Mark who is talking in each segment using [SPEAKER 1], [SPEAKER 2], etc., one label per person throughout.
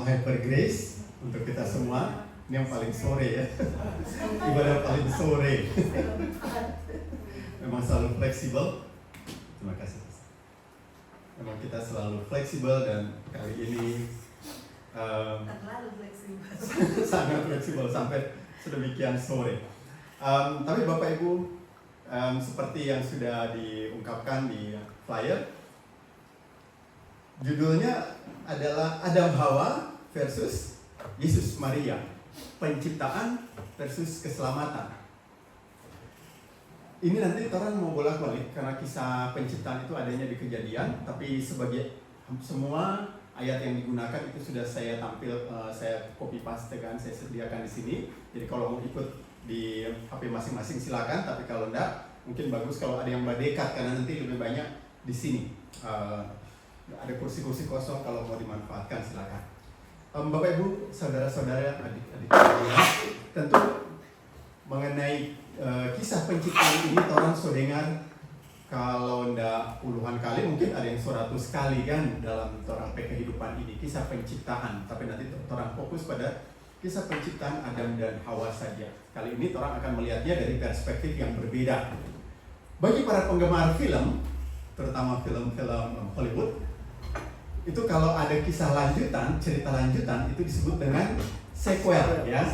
[SPEAKER 1] Hyper Grace untuk kita semua. Ini yang paling sore ya. Ibadah paling sore. Memang selalu fleksibel. Terima kasih. Memang kita selalu fleksibel dan kali ini
[SPEAKER 2] terlalu fleksibel.
[SPEAKER 1] sangat fleksibel sampai sedemikian sore. Tapi Bapak Ibu, seperti yang sudah diungkapkan di flyer, judulnya adalah Adam Hawa versus Yesus Maria, penciptaan versus keselamatan. Ini nanti orang mau bolak-balik karena kisah penciptaan itu adanya di Kejadian, tapi sebagai semua ayat yang digunakan itu sudah saya saya copy paste kan, saya sediakan di sini. Jadi kalau mau ikut di HP masing-masing silakan, tapi kalau enggak mungkin bagus kalau ada yang berdekat karena nanti lebih banyak di sini. Ada kursi-kursi kosong, kalau mau dimanfaatkan silakan. Bapak Ibu, saudara-saudara, adik-adik, tentu mengenai kisah penciptaan ini orang sudah dengar kalau ndak puluhan kali, mungkin ada yang 100 kali kan dalam orang kehidupan ini, kisah penciptaan. Tapi nanti orang fokus pada kisah penciptaan Adam dan Hawa saja. Kali ini orang akan melihatnya dari perspektif yang berbeda. Bagi para penggemar film, terutama film-film Hollywood, itu kalau ada kisah lanjutan, cerita lanjutan itu disebut dengan sequel, ya.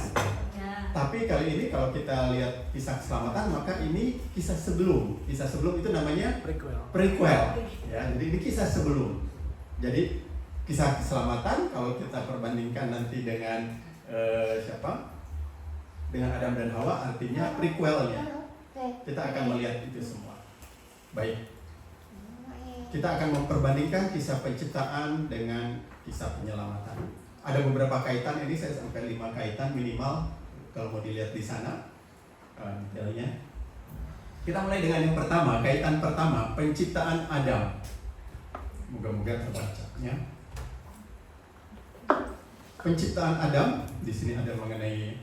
[SPEAKER 1] Tapi kali ini kalau kita lihat kisah keselamatan, maka ini kisah sebelum. Kisah sebelum itu namanya prequel. Ya, jadi ini kisah sebelum. Jadi kisah keselamatan kalau kita perbandingkan nanti dengan dengan Adam dan Hawa, artinya prequelnya. Kita akan melihat itu semua. Baik. Kita akan memperbandingkan kisah penciptaan dengan kisah penyelamatan. Ada beberapa kaitan, ini saya sampai 5 kaitan minimal kalau mau dilihat di sana detailnya. Kita mulai dengan yang pertama, kaitan pertama, penciptaan Adam. Moga-moga terbaca ya. Penciptaan Adam, di sini ada mengenai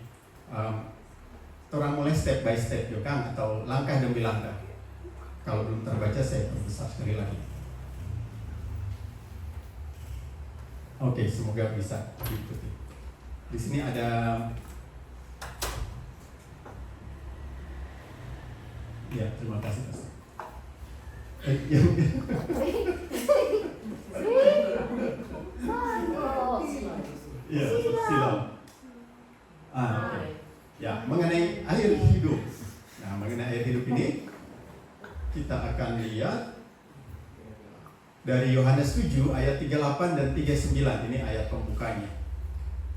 [SPEAKER 1] orang mulai step by step, ya kan, atau langkah demi langkah. Kalau belum terbaca saya perbesar sekali lagi. Oke, semoga bisa diikuti. Di sini ada, ya terima kasih Mas. Ya, silam. Oke. Ya, mengenai air hidup. Nah, mengenai air hidup ini kita akan lihat dari Yohanes 7 ayat 38 dan 39. Ini ayat pembukanya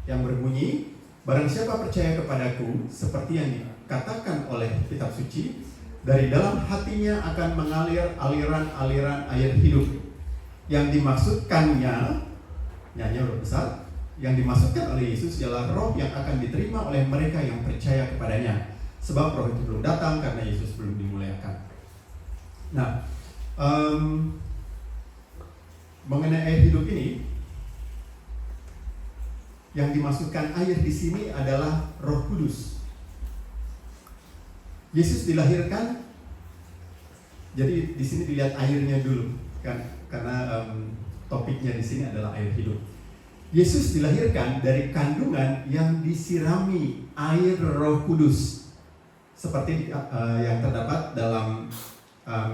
[SPEAKER 1] yang berbunyi, barang siapa percaya kepadaku, seperti yang dikatakan oleh kitab suci, dari dalam hatinya akan mengalir aliran-aliran air hidup. Yang dimaksudkannya, nyanyi huruf besar, yang dimaksudkan oleh Yesus ialah roh yang akan diterima oleh mereka yang percaya kepadanya. Sebab roh itu belum datang karena Yesus belum dimuliakan. Nah, mengenai air hidup ini, yang dimaksudkan air di sini adalah Roh Kudus. Yesus dilahirkan, jadi di sini dilihat airnya dulu, kan? Karena topiknya di sini adalah air hidup. Yesus dilahirkan dari kandungan yang disirami air Roh Kudus, seperti yang terdapat dalam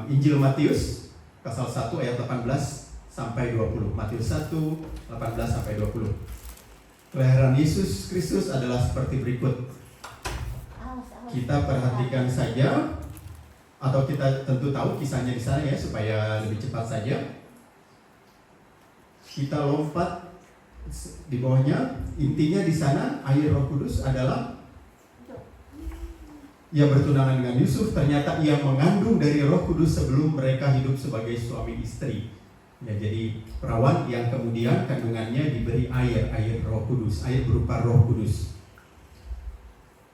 [SPEAKER 1] Injil Matius pasal 1 ayat 18 sampai 20. Matius 1 18 sampai 20. Kelahiran Yesus Kristus adalah seperti berikut. Kita perhatikan saja, atau kita tentu tahu kisahnya di sana ya, supaya lebih cepat saja. Kita lompat di bawahnya. Intinya di sana air Roh Kudus adalah ia bertunangan dengan Yusuf. Ternyata ia mengandung dari Roh Kudus sebelum mereka hidup sebagai suami istri. Ya, jadi perawan yang kemudian kandungannya diberi air Roh Kudus, air berupa Roh Kudus.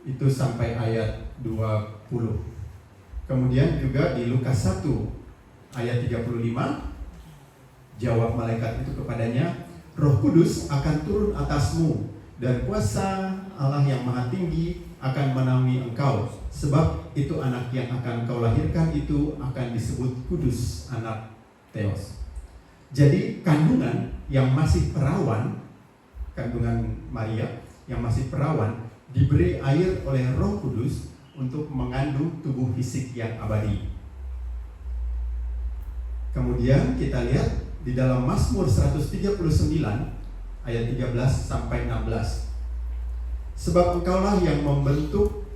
[SPEAKER 1] Itu sampai ayat 20. Kemudian juga di Lukas 1 ayat 35, jawab malaikat itu kepadanya, Roh Kudus akan turun atasmu dan kuasa Allah yang Maha Tinggi akan menaungi engkau. Sebab itu anak yang akan kau lahirkan itu akan disebut kudus, anak Theos. Jadi kandungan yang masih perawan kandungan Maria yang masih perawan diberi air oleh Roh Kudus untuk mengandung tubuh fisik yang abadi. Kemudian kita lihat di dalam Mazmur 139 ayat 13 sampai 16. Sebab Engkaulah yang membentuk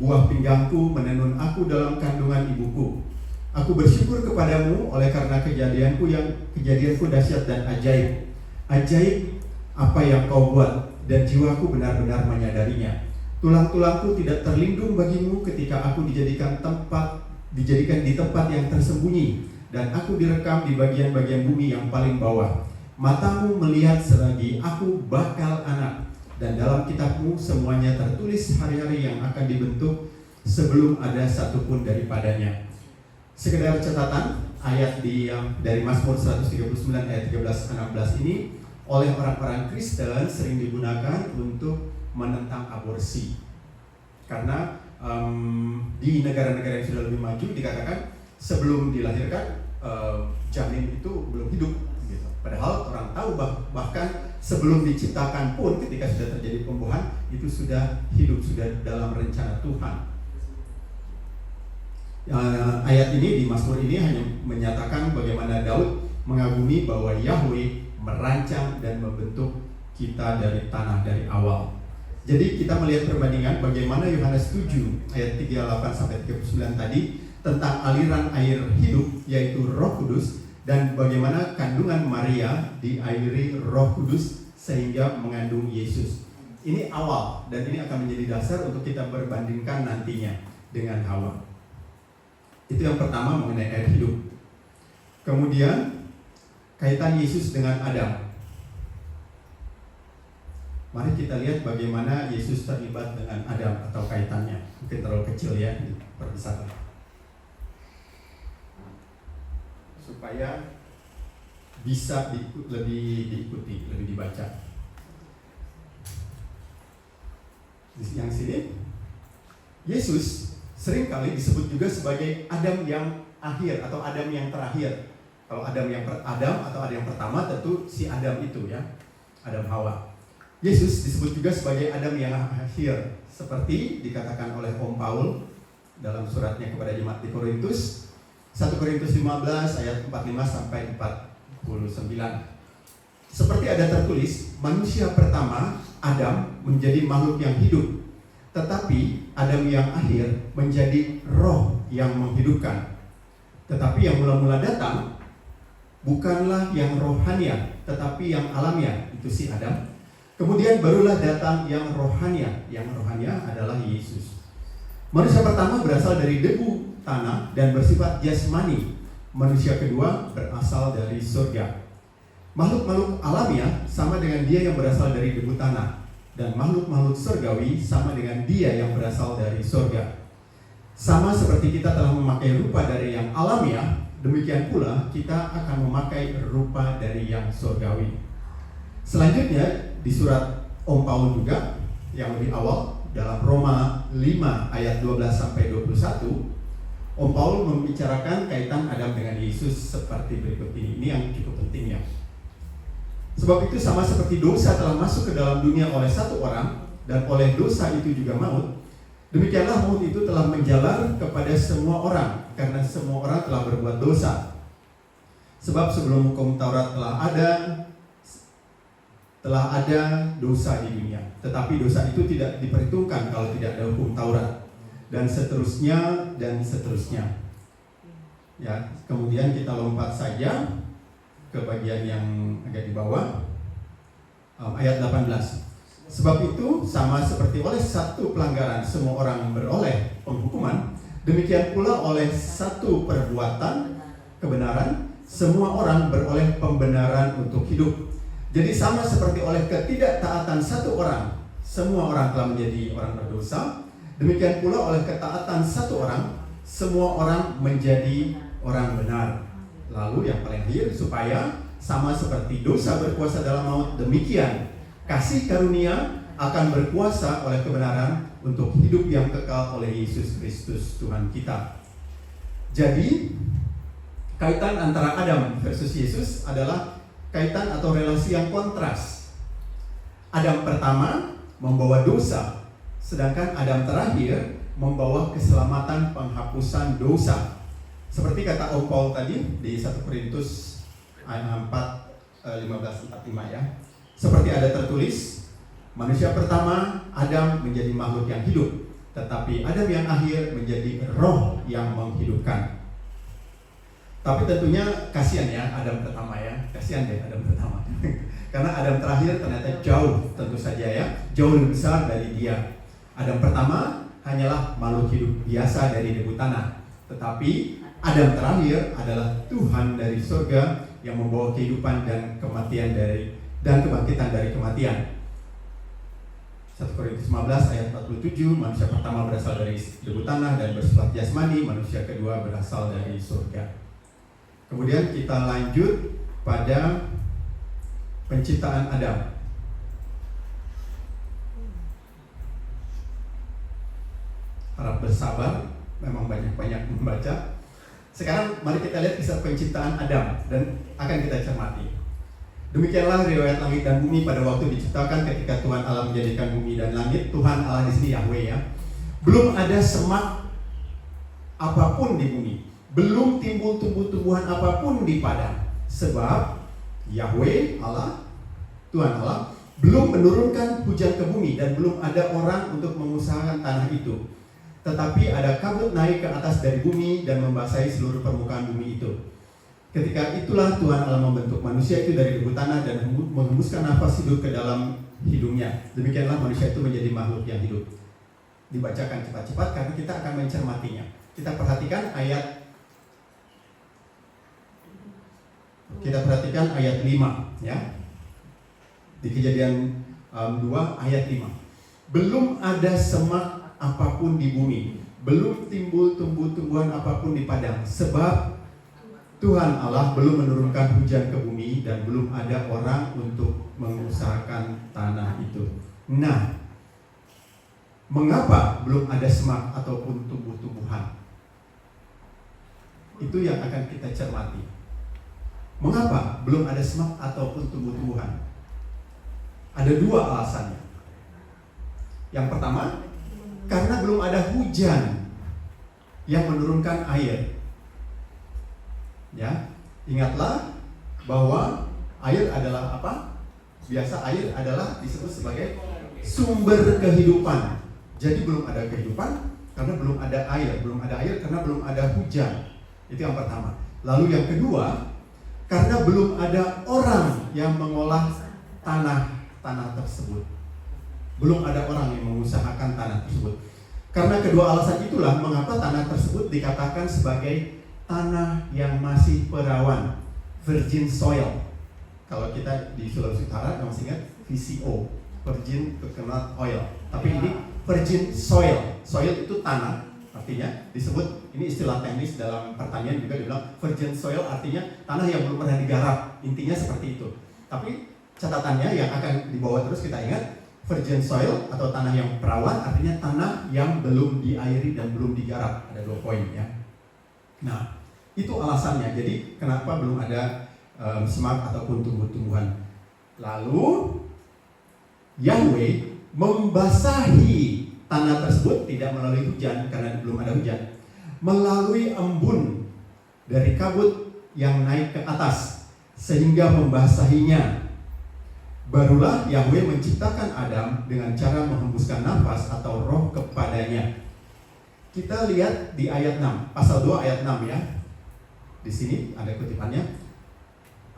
[SPEAKER 1] buah pinggangku, menenun aku dalam kandungan ibuku. Aku bersyukur kepadamu oleh karena kejadianku dahsyat dan ajaib. Ajaib apa yang kau buat, dan jiwaku benar-benar menyadarinya. Tulang-tulangku tidak terlindung bagimu ketika aku dijadikan di tempat yang tersembunyi, dan aku direkam di bagian-bagian bumi yang paling bawah. Matamu melihat selagi aku bakal anak, dan dalam kitabmu semuanya tertulis hari-hari yang akan dibentuk sebelum ada satupun daripadanya. Sekedar catatan, ayat dari Mazmur 139 ayat 13-16 ini oleh orang-orang Kristen sering digunakan untuk menentang aborsi. Karena di negara-negara yang sudah lebih maju dikatakan sebelum dilahirkan janin itu belum hidup gitu. Padahal orang tahu bahkan sebelum diciptakan pun ketika sudah terjadi pembuahan itu sudah hidup, sudah dalam rencana Tuhan. Ayat ini di Mazmur ini hanya menyatakan bagaimana Daud mengagumi bahwa Yahweh merancang dan membentuk kita dari tanah dari awal. Jadi kita melihat perbandingan bagaimana Yohanes 7 ayat 38 sampai 39 tadi tentang aliran air hidup yaitu Roh Kudus, dan bagaimana kandungan Maria diairi Roh Kudus sehingga mengandung Yesus. Ini awal, dan ini akan menjadi dasar untuk kita berbandingkan nantinya dengan Hawa. Itu yang pertama mengenai air hidup. Kemudian kaitan Yesus dengan Adam. Mari kita lihat bagaimana Yesus terlibat dengan Adam atau kaitannya. Mungkin terlalu kecil ya diperpisahkan, supaya bisa lebih diikuti, lebih dibaca. Yang sini, Yesus seringkali disebut juga sebagai Adam yang akhir atau Adam yang terakhir. Kalau Adam atau Adam yang pertama tentu si Adam itu ya, Adam Hawa. Yesus disebut juga sebagai Adam yang akhir, seperti dikatakan oleh Om Paul dalam suratnya kepada jemaat di Korintus, 1 Korintus 15 ayat 45 sampai 49. Seperti ada tertulis, manusia pertama Adam menjadi makhluk yang hidup, tetapi Adam yang akhir menjadi roh yang menghidupkan. Tetapi yang mula-mula datang bukanlah yang rohania, tetapi yang alamiah, itu si Adam. Kemudian barulah datang yang rohania. Yang rohania adalah Yesus. Manusia pertama berasal dari debu tanah dan bersifat jasmani. Manusia kedua berasal dari surga. Makhluk-makhluk alamiah sama dengan dia yang berasal dari debu tanah, dan makhluk-makhluk surgawi sama dengan dia yang berasal dari surga. Sama seperti kita telah memakai rupa dari yang alamiah, demikian pula kita akan memakai rupa dari yang surgawi. Selanjutnya di surat Om Paul juga yang lebih awal dalam Roma 5 ayat 12 sampai 21, Om Paul membicarakan kaitan Adam dengan Yesus seperti berikut ini. Ini yang cukup penting ya. Sebab itu sama seperti dosa telah masuk ke dalam dunia oleh satu orang, dan oleh dosa itu juga maut, demikianlah maut itu telah menjalar kepada semua orang, karena semua orang telah berbuat dosa. Sebab sebelum hukum Taurat telah ada dosa di dunia, tetapi dosa itu tidak diperhitungkan kalau tidak ada hukum Taurat, dan seterusnya dan seterusnya. Ya, kemudian kita lompat saja ke bagian yang agak di bawah, ayat 18. Sebab itu sama seperti oleh satu pelanggaran semua orang beroleh penghukuman, demikian pula oleh satu perbuatan kebenaran semua orang beroleh pembenaran untuk hidup. Jadi sama seperti oleh ketidaktaatan satu orang semua orang telah menjadi orang berdosa, demikian pula oleh ketaatan satu orang semua orang menjadi orang benar. Lalu yang paling akhir, supaya sama seperti dosa berkuasa dalam maut, demikian kasih karunia akan berkuasa oleh kebenaran untuk hidup yang kekal oleh Yesus Kristus Tuhan kita. Jadi kaitan antara Adam versus Yesus adalah kaitan atau relasi yang kontras. Adam pertama membawa dosa, sedangkan Adam terakhir membawa keselamatan penghapusan dosa. Seperti kata Om Paul tadi di 1 Korintus ayat 15:45 ya. Seperti ada tertulis, manusia pertama Adam menjadi makhluk yang hidup, tetapi Adam yang akhir menjadi roh yang menghidupkan. Tapi tentunya kasihan ya Adam pertama ya, kasihan deh Adam pertama. Karena Adam terakhir ternyata jauh, tentu saja ya, jauh lebih besar dari dia. Adam pertama hanyalah makhluk hidup biasa dari debu tanah, tetapi Adam terakhir adalah Tuhan dari surga yang membawa kehidupan dan kematian dan kebangkitan dari kematian. 1 Korintus 15 ayat 47, manusia pertama berasal dari debu tanah dan bersifat jasmani, manusia kedua berasal dari surga. Kemudian kita lanjut pada penciptaan Adam. Harap bersabar, memang banyak-banyak membaca. Sekarang mari kita lihat kisah penciptaan Adam dan akan kita cermati. Demikianlah riwayat langit dan bumi pada waktu diciptakan ketika Tuhan Allah menjadikan bumi dan langit. Tuhan Allah di sini Yahweh ya. Belum ada semak apapun di bumi, belum timbul tumbuh-tumbuhan apapun di padang, sebab Yahweh Allah, Tuhan Allah, belum menurunkan hujan ke bumi dan belum ada orang untuk mengusahakan tanah itu. Tetapi ada kabut naik ke atas dari bumi dan membasahi seluruh permukaan bumi itu. Ketika itulah Tuhan Allah membentuk manusia itu dari debu tanah dan menghembuskan nafas hidup ke dalam hidungnya. Demikianlah manusia itu menjadi makhluk yang hidup. Dibacakan cepat-cepat karena kita akan mencermatinya. Kita perhatikan ayat 5 ya. Di Kejadian 2 ayat 5. Belum ada semak apapun di bumi, belum timbul tumbuh-tumbuhan apapun di padang, sebab Tuhan Allah belum menurunkan hujan ke bumi dan belum ada orang untuk mengusahakan tanah itu. Nah, mengapa belum ada semak ataupun tumbuh-tumbuhan? Itu yang akan kita cermati. Mengapa belum ada semak ataupun tumbuh-tumbuhan? Ada dua alasannya. Yang pertama, karena belum ada hujan yang menurunkan air. Ya, ingatlah bahwa air adalah apa? Biasa air adalah disebut sebagai sumber kehidupan. Jadi belum ada kehidupan karena belum ada air, karena belum ada hujan. Itu yang pertama. Lalu yang kedua, karena belum ada orang yang mengolah tanah tersebut. Belum ada orang yang mengusahakan tanah tersebut. Karena kedua alasan itulah mengapa tanah tersebut dikatakan sebagai tanah yang masih perawan, virgin soil. Kalau kita di Sulawesi Utara masih ingat VCO, virgin coconut oil. Tapi ini virgin soil. Soil itu tanah, artinya disebut, ini istilah teknis dalam pertanian juga dibilang virgin soil, artinya tanah yang belum pernah digarap. Intinya seperti itu. Tapi catatannya yang akan dibawa terus kita ingat, virgin soil atau tanah yang perawan artinya tanah yang belum diairi dan belum digarap. Ada 2 poin ya. Nah, itu alasannya. Jadi kenapa belum ada semak ataupun tumbuh-tumbuhan. Lalu Yahweh membasahi tanah tersebut tidak melalui hujan karena belum ada hujan, melalui embun dari kabut yang naik ke atas sehingga membasahinya. Barulah Yahweh menciptakan Adam dengan cara menghembuskan nafas atau roh kepadanya. Kita lihat di ayat 6, pasal 2 ayat 6 ya. Di sini ada kutipannya.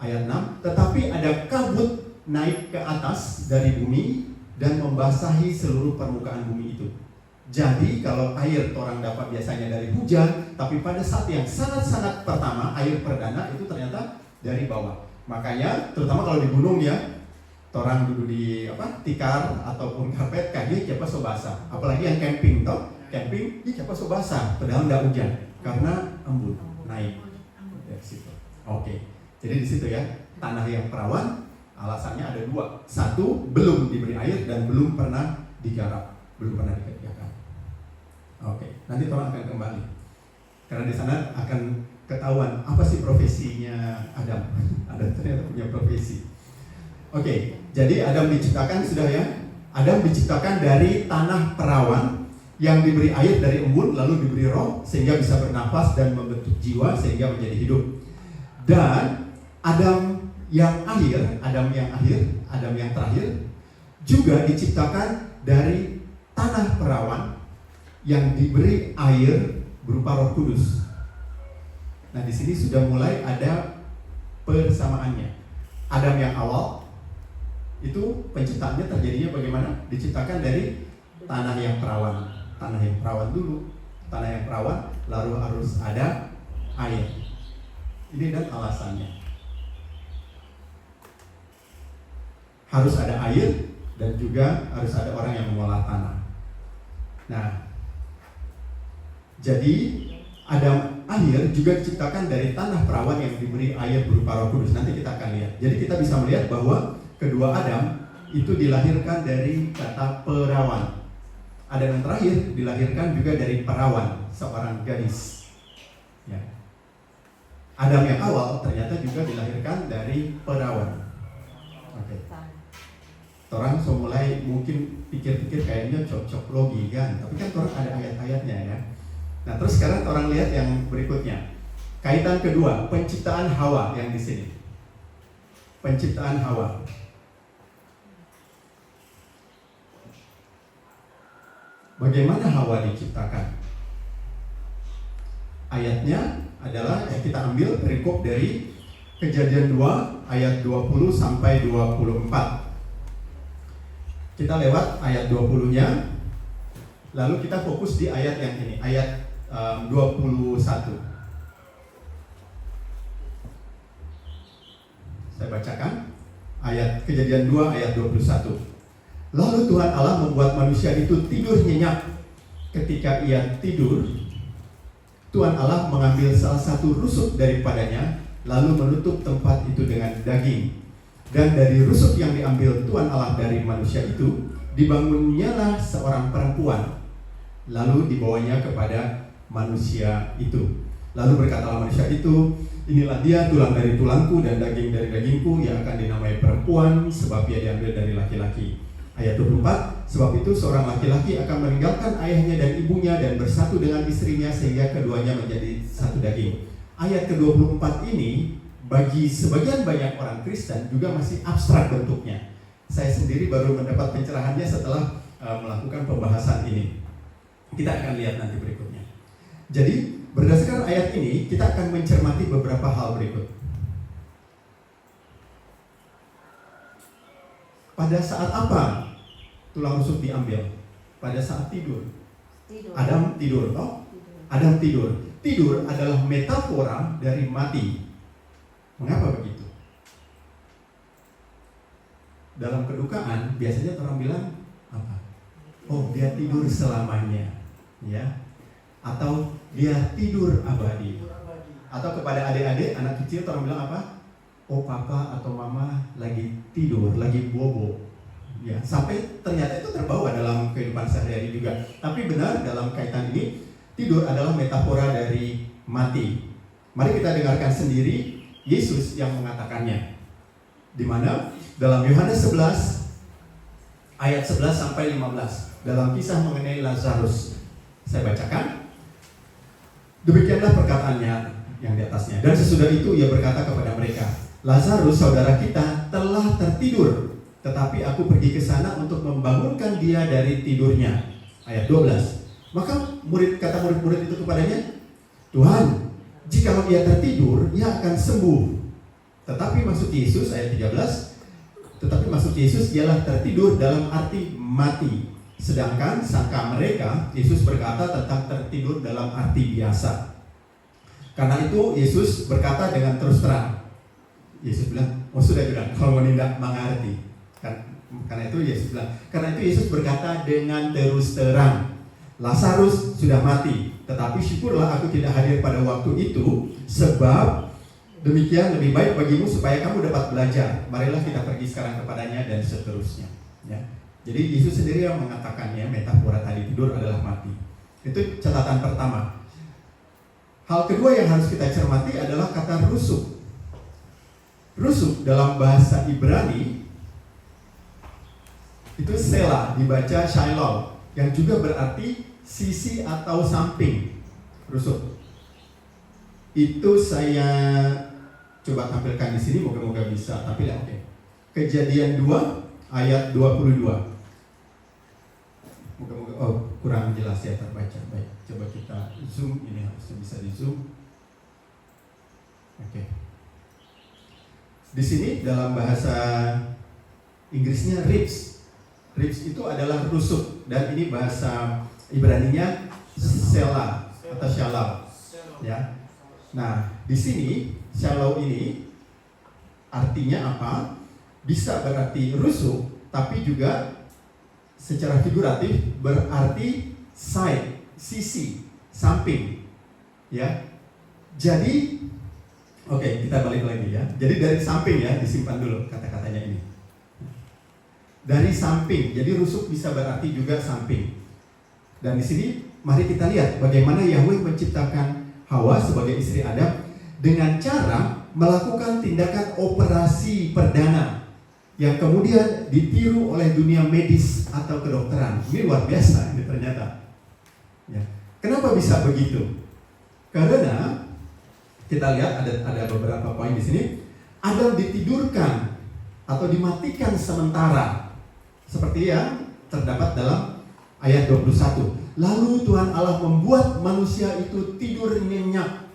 [SPEAKER 1] Ayat 6, tetapi ada kabut naik ke atas dari bumi dan membasahi seluruh permukaan bumi itu. Jadi kalau air orang dapat biasanya dari hujan, tapi pada saat yang sangat-sangat pertama, air perdana itu ternyata dari bawah. Makanya terutama kalau di gunung ya, orang duduk di tikar ataupun karpet kayaknya siapa so basah. Apalagi yang camping toh, camping dia siapa so basah padahal enggak hujan karena embun naik. Dari situ. Oke. Jadi di situ ya, tanah yang perawan alasannya ada 2. 1, belum diberi air dan belum pernah digarap, belum pernah dikerjakan. Oke, nanti Tuhan akan kembali. Karena di sana akan ketahuan apa sih profesinya Adam. Adam ternyata punya profesi. Oke, Jadi Adam diciptakan sudah ya. Adam diciptakan dari tanah perawan yang diberi air dari embun, lalu diberi roh sehingga bisa bernafas dan membentuk jiwa sehingga menjadi hidup. Dan Adam yang terakhir juga diciptakan dari tanah perawan yang diberi air berupa Roh Kudus. Nah, di sini sudah mulai ada persamaannya. Adam yang awal itu penciptaannya terjadinya bagaimana? Diciptakan dari tanah yang perawan. Tanah yang perawan dulu, tanah yang perawan, lalu harus ada air. Ini dan alasannya. Harus ada air dan juga harus ada orang yang mengolah tanah. Nah, jadi Adam akhir juga diciptakan dari tanah perawan yang diberi air berupa Roh Kudus. Nanti kita akan lihat. Jadi kita bisa melihat bahwa kedua Adam itu dilahirkan dari kata perawan. Adam yang terakhir dilahirkan juga dari perawan, seorang gadis. Ya. Adam yang awal ternyata juga dilahirkan dari perawan. Oke. Orang mulai mungkin pikir-pikir kayaknya cocok logi kan, tapi kan orang ada ayat-ayatnya ya. Nah, terus sekarang orang lihat yang berikutnya. Kaitan kedua, penciptaan Hawa yang di sini. Penciptaan Hawa. Bagaimana Hawa diciptakan? Ayatnya adalah kita ambil perikop dari Kejadian 2 ayat 20 sampai 24. Kita lewat ayat 20-nya. Lalu kita fokus di ayat yang ini, ayat 21. Saya bacakan ayat Kejadian 2 ayat 21. Lalu Tuhan Allah membuat manusia itu tidur nyenyak. Ketika ia tidur, Tuhan Allah mengambil salah satu rusuk daripadanya, lalu menutup tempat itu dengan daging. Dan dari rusuk yang diambil Tuhan Allah dari manusia itu, dibangunnyalah seorang perempuan, lalu dibawanya kepada manusia itu. Lalu berkatalah manusia itu, inilah dia, tulang dari tulangku dan daging dari dagingku, yang akan dinamai perempuan, sebab ia diambil dari laki-laki. Ayat 24, sebab itu seorang laki-laki akan meninggalkan ayahnya dan ibunya dan bersatu dengan istrinya sehingga keduanya menjadi satu daging. Ayat ke-24 ini bagi sebagian banyak orang Kristen juga masih abstrak bentuknya. Saya sendiri baru mendapat pencerahannya setelah melakukan pembahasan ini. Kita akan lihat nanti berikutnya. Jadi berdasarkan ayat ini kita akan mencermati beberapa hal berikut. Pada saat apa tulang rusuk diambil? Pada saat tidur. Adam tidur, toh? Adam tidur. Tidur adalah metafora dari mati. Mengapa begitu? Dalam kedukaan biasanya orang bilang apa? Oh, dia tidur selamanya, ya? Atau dia tidur abadi. Atau kepada adik-adik, anak kecil orang bilang apa? Oh, papa atau mama lagi tidur, lagi bobo. Ya, sampai ternyata itu terbawa dalam kehidupan sehari-hari juga. Tapi benar dalam kaitan ini, tidur adalah metafora dari mati. Mari kita dengarkan sendiri Yesus yang mengatakannya. Di mana? Dalam Yohanes 11 ayat 11 sampai 15, dalam kisah mengenai Lazarus. Saya bacakan. Demikianlah perkataannya yang di atasnya. Dan sesudah itu ia berkata kepada mereka, Lazarus saudara kita telah tertidur, tetapi aku pergi ke sana untuk membangunkan dia dari tidurnya. Ayat 12. Maka kata murid-murid itu kepadanya, Tuhan, jikalau ia tertidur, ia akan sembuh. Tetapi maksud Yesus, ayat 13, tetapi maksud Yesus ialah tertidur dalam arti mati. Sedangkan sangka mereka, Yesus berkata tentang tertidur dalam arti biasa. Karena itu Yesus berkata dengan terus terang. Yesus bilang, oh sudah kalau tidak mengerti. Karena itu Yesus bilang, karena itu Yesus berkata dengan terus terang, Lazarus sudah mati, tetapi syukurlah aku tidak hadir pada waktu itu, sebab demikian lebih baik bagimu supaya kamu dapat belajar. Marilah kita pergi sekarang kepadanya dan seterusnya. Ya. Jadi Yesus sendiri yang mengatakannya, metafora tadi tidur adalah mati. Itu catatan pertama. Hal kedua yang harus kita cermati adalah kata rusuk. Rusuk dalam bahasa Ibrani Itu sela, dibaca Shiloh, yang juga berarti sisi atau samping rusuk. Itu saya coba tampilkan di sini, moga-moga bisa tampil ya. Oke. Kejadian 2 ayat 22. Moga-moga kurang jelas ya terbaca. Baik, coba kita zoom, ini harusnya bisa di zoom. Oke. Di sini dalam bahasa Inggrisnya ribs. Ribs itu adalah rusuk, dan ini bahasa Ibraninya sela atau shalom. Ya. Nah, di sini shalom ini artinya apa? Bisa berarti rusuk, tapi juga secara figuratif berarti side, sisi, samping. Ya. Jadi oke, kita balik lagi ya. Jadi dari samping ya, disimpan dulu kata-katanya ini. Dari samping, jadi rusuk bisa berarti juga samping. Dan di sini mari kita lihat bagaimana Yahweh menciptakan Hawa sebagai istri Adam dengan cara melakukan tindakan operasi perdana yang kemudian ditiru oleh dunia medis atau kedokteran. Ini luar biasa ini ternyata. Ya. Kenapa bisa begitu? Karena kita lihat ada beberapa poin di sini. Adam ditidurkan atau dimatikan sementara, seperti yang terdapat dalam ayat 21. Lalu Tuhan Allah membuat manusia itu tidur nyenyak.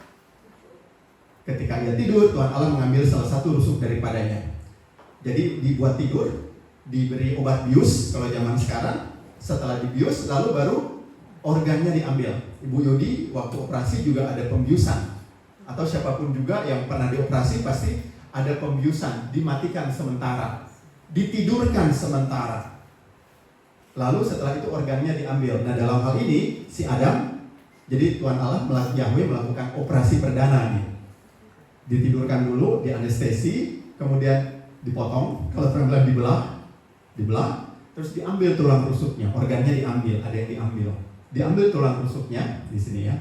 [SPEAKER 1] Ketika ia tidur, Tuhan Allah mengambil salah satu rusuk daripadanya. Jadi dibuat tidur, diberi obat bius kalau zaman sekarang. Setelah dibius, lalu baru organnya diambil. Ibu Yudi waktu operasi juga ada pembiusan. Atau siapapun juga yang pernah dioperasi pasti ada pembiusan, dimatikan sementara, ditidurkan sementara. Lalu setelah itu organnya diambil. Nah, dalam hal ini si Adam, jadi Tuhan Allah Yahweh melakukan operasi perdana nih. Ditidurkan dulu, dianestesi, kemudian dipotong, kalau orang bilang dibelah, terus diambil tulang rusuknya, organnya diambil, ada yang diambil. Diambil tulang rusuknya di sini ya.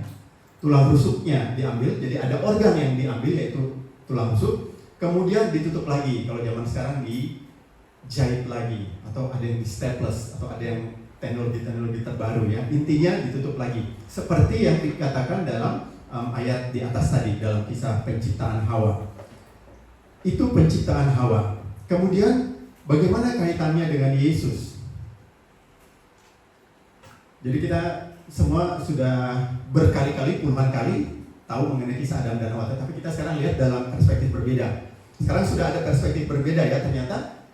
[SPEAKER 1] Tulang rusuknya diambil, jadi ada organ yang diambil yaitu tulang rusuk, kemudian ditutup lagi. Kalau zaman sekarang dijahit lagi, atau ada yang di staples, atau ada yang teknologi terbaru ya. Intinya ditutup lagi, seperti yang dikatakan dalam ayat di atas tadi dalam kisah penciptaan Hawa. Itu penciptaan Hawa. Kemudian bagaimana kaitannya dengan Yesus? Jadi kita semua sudah berkali-kali, puluhan kali tahu mengenai kisah Adam dan Hawa, tapi kita sekarang lihat dalam perspektif berbeda. Sekarang sudah ada perspektif berbeda ya, ternyata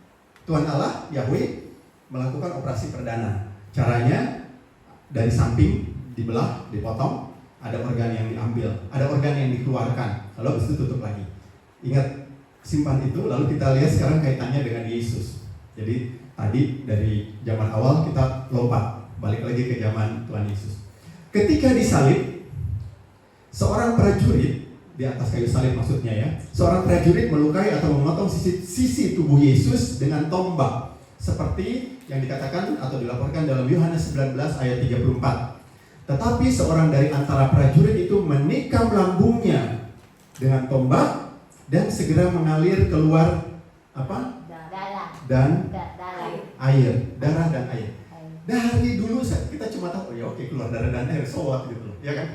[SPEAKER 1] Tuhan Allah, Yahweh, melakukan operasi perdana. Caranya dari samping dibelah, dipotong, ada organ yang diambil, ada organ yang dikeluarkan, lalu habis itu tutup lagi. Ingat, simpan itu, lalu kita lihat sekarang kaitannya dengan Yesus. Jadi tadi dari zaman awal kita lompat, balik lagi ke zaman Tuhan Yesus. Ketika disalib, seorang prajurit di atas kayu salib maksudnya ya, seorang prajurit melukai atau memotong sisi tubuh Yesus dengan tombak, seperti yang dikatakan atau dilaporkan dalam Yohanes 19 ayat 34. Tetapi seorang dari antara prajurit itu menikam lambungnya dengan tombak dan segera mengalir keluar apa? Air, darah dan air. Dari dulu kita cuma tahu, oh ya oke, keluar darah dan air, soat gitu loh, ya kan?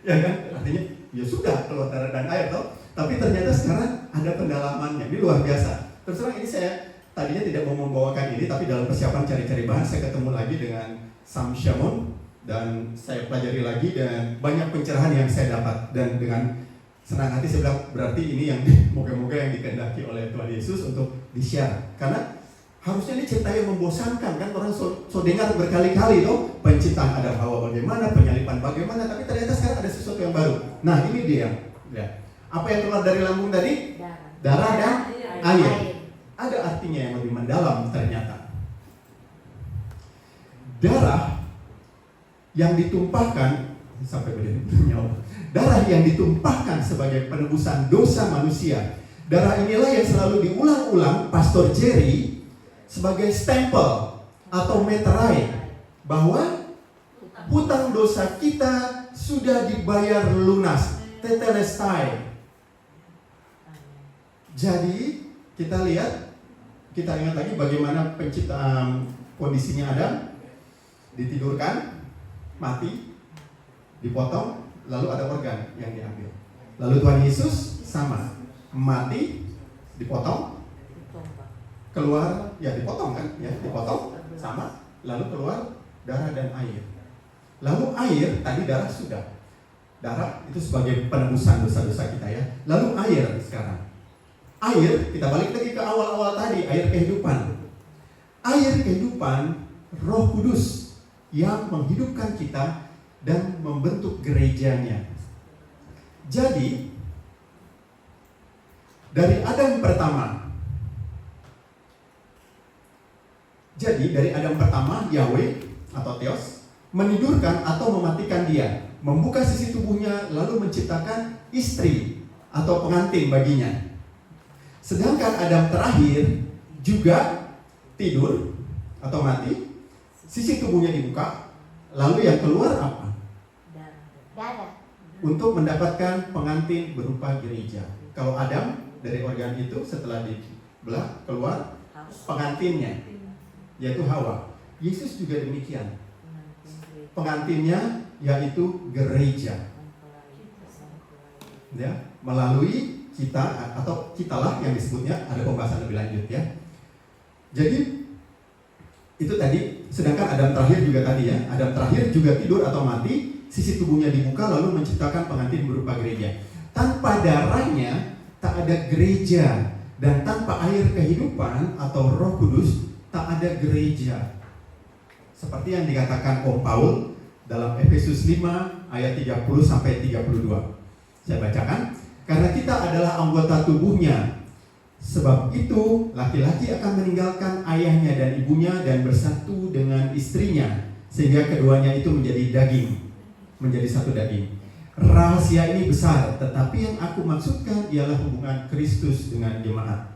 [SPEAKER 1] Ya kan? Artinya ya sudah keluar darah dan air toh. Tapi ternyata sekarang ada pendalamannya. Ini luar biasa. Terus terang ini saya tadinya tidak mau membawakan ini, tapi dalam persiapan cari-cari bahan saya ketemu lagi dengan Sam Shamoun dan saya pelajari lagi dan banyak pencerahan yang saya dapat, dan dengan senang hati saya bilang berarti ini yang moga-moga yang dikehendaki oleh Tuhan Yesus untuk di-share. Karena harusnya ini cerita yang membosankan kan, orang so dengar berkali-kali loh, penciptaan Adam Hawa bagaimana, penyalipan bagaimana, tapi ternyata sekarang ada sesuatu yang baru. Nah ini dia ya. Apa yang keluar dari lambung tadi? Darah dan air. Ada artinya yang lebih mendalam ternyata. Darah yang ditumpahkan sampai bernyawa. Darah yang ditumpahkan sebagai penebusan dosa manusia. Darah inilah yang selalu diulang-ulang Pastor Jerry sebagai stempel atau meterai bahwa hutang dosa kita sudah dibayar lunas, tetelestai. Jadi kita lihat, kita ingat lagi bagaimana penciptaan kondisinya Adam ditidurkan, mati, dipotong, lalu ada organ yang diambil. Lalu Tuhan Yesus sama, mati, dipotong, keluar, ya dipotong kan, ya dipotong, sama, lalu keluar darah dan air. Lalu air, tadi darah sudah. Darah itu sebagai penebusan dosa-dosa kita ya. Lalu air sekarang. Air, kita balik lagi ke awal-awal tadi, air kehidupan. Air kehidupan, Roh Kudus yang menghidupkan kita dan membentuk gerejanya. Jadi, dari Adam pertama, Yahweh atau Theos menidurkan atau mematikan dia, membuka sisi tubuhnya lalu menciptakan istri atau pengantin baginya. Sedangkan Adam terakhir juga tidur atau mati, sisi tubuhnya dibuka, lalu yang keluar apa?
[SPEAKER 2] Darah.
[SPEAKER 1] Untuk mendapatkan pengantin berupa gereja. Kalau Adam dari organ itu setelah dibelah keluar pengantinnya, yaitu Hawa. Yesus juga demikian. Pengantinnya yaitu gereja. Ya, melalui kita atau kitalah yang disebutnya, ada pembahasan lebih lanjut ya. Jadi itu tadi, sedangkan Adam terakhir juga tadi ya, Adam terakhir juga tidur atau mati, sisi tubuhnya dibuka lalu menciptakan pengantin berupa gereja. Tanpa darahnya tak ada gereja, dan tanpa air kehidupan atau Roh Kudus tak ada gereja. Seperti yang dikatakan Om Paul dalam Efesus 5 ayat 30 sampai 32. Saya bacakan, karena kita adalah anggota tubuhnya. Sebab itu laki-laki akan meninggalkan ayahnya dan ibunya dan bersatu dengan istrinya, sehingga keduanya itu menjadi daging, menjadi satu daging. Rahasia ini besar, tetapi yang aku maksudkan ialah hubungan Kristus dengan jemaat.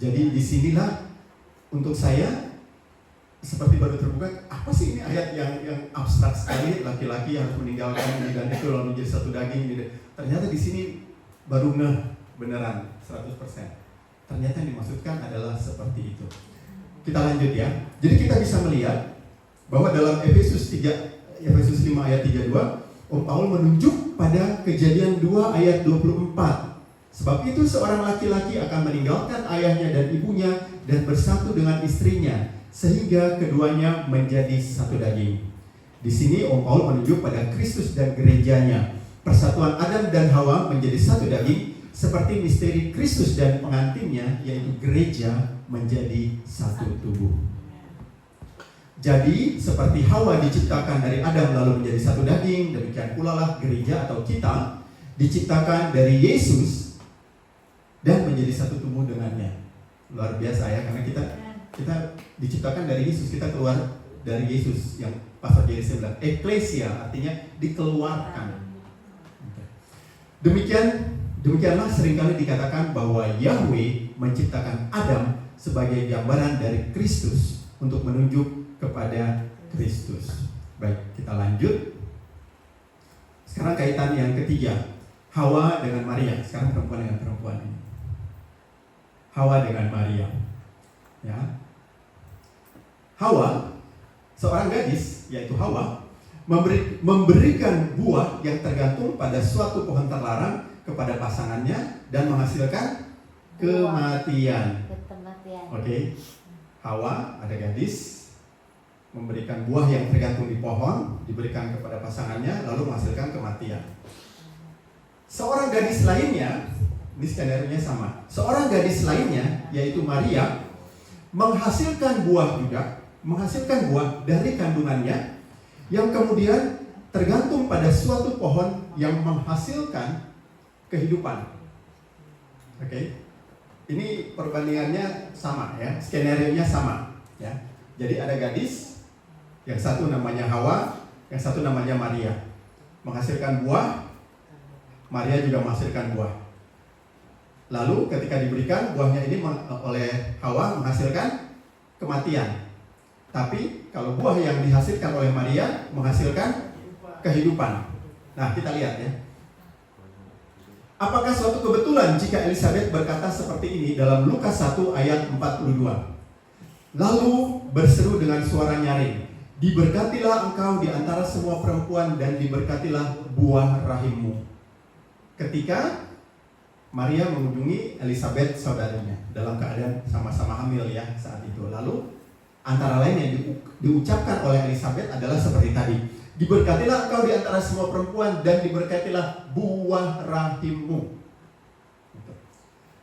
[SPEAKER 1] Jadi disinilah untuk saya seperti baru terbuka, apa sih ini ayat yang abstrak sekali, laki-laki harus meninggalkan ini dan itu lalu menjadi satu daging. Ternyata di sini baru beneran 100%. Ternyata yang dimaksudkan adalah seperti itu. Kita lanjut ya. Jadi kita bisa melihat bahwa dalam Efesus 5 ayat 32, Om Paul menunjuk pada Kejadian 2 ayat 24. Sebab itu seorang laki-laki akan meninggalkan ayahnya dan ibunya dan bersatu dengan istrinya, sehingga keduanya menjadi satu daging. Di sini Om Paul menunjuk pada Kristus dan gerejanya. Persatuan Adam dan Hawa menjadi satu daging, seperti misteri Kristus dan pengantinnya, yaitu gereja, menjadi satu tubuh. Jadi seperti Hawa diciptakan dari Adam lalu menjadi satu daging, demikian pula lah gereja atau kita diciptakan dari Yesus dan menjadi satu tubuh dengannya. Luar biasa ya, karena kita diciptakan dari Yesus, kita keluar dari Yesus, yang Pastor Jerry bilang eklesia, artinya dikeluarkan. Demikianlah seringkali dikatakan bahwa Yahweh menciptakan Adam sebagai gambaran dari Kristus untuk menunjuk kepada Kristus. Baik, kita lanjut. Sekarang kaitan yang ketiga, Hawa dengan Maria. Sekarang perempuan dengan perempuan ini. Hawa dengan Maria. Ya. Hawa, seorang gadis, yaitu Hawa, memberikan buah yang tergantung pada suatu pohon terlarang kepada pasangannya dan menghasilkan kematian. Oke. Hawa, ada gadis, memberikan buah yang tergantung di pohon, diberikan kepada pasangannya, lalu menghasilkan kematian. Seorang gadis lainnya, ini skenario-nya sama. Seorang gadis lainnya, yaitu Maria, menghasilkan buah juga, menghasilkan buah dari kandungannya, yang kemudian tergantung pada suatu pohon yang menghasilkan kehidupan. Oke. Ini perbandingannya sama ya, skenario-nya sama ya. Jadi ada gadis, yang satu namanya Hawa, yang satu namanya Maria. Menghasilkan buah, Maria juga menghasilkan buah. Lalu ketika diberikan buahnya ini oleh Hawa menghasilkan kematian. Tapi kalau buah yang dihasilkan oleh Maria menghasilkan kehidupan. Nah, kita lihat ya. Apakah suatu kebetulan jika Elizabeth berkata seperti ini dalam Lukas 1 ayat 42? lalu berseru dengan suara nyaring, diberkatilah engkau di antara semua perempuan dan diberkatilah buah rahimmu. Ketika Maria mengunjungi Elizabeth saudaranya dalam keadaan sama-sama hamil ya saat itu. Lalu antara lain yang diucapkan oleh Elizabeth adalah seperti tadi. Diberkatilah engkau di antara semua perempuan dan diberkatilah buah rahimmu.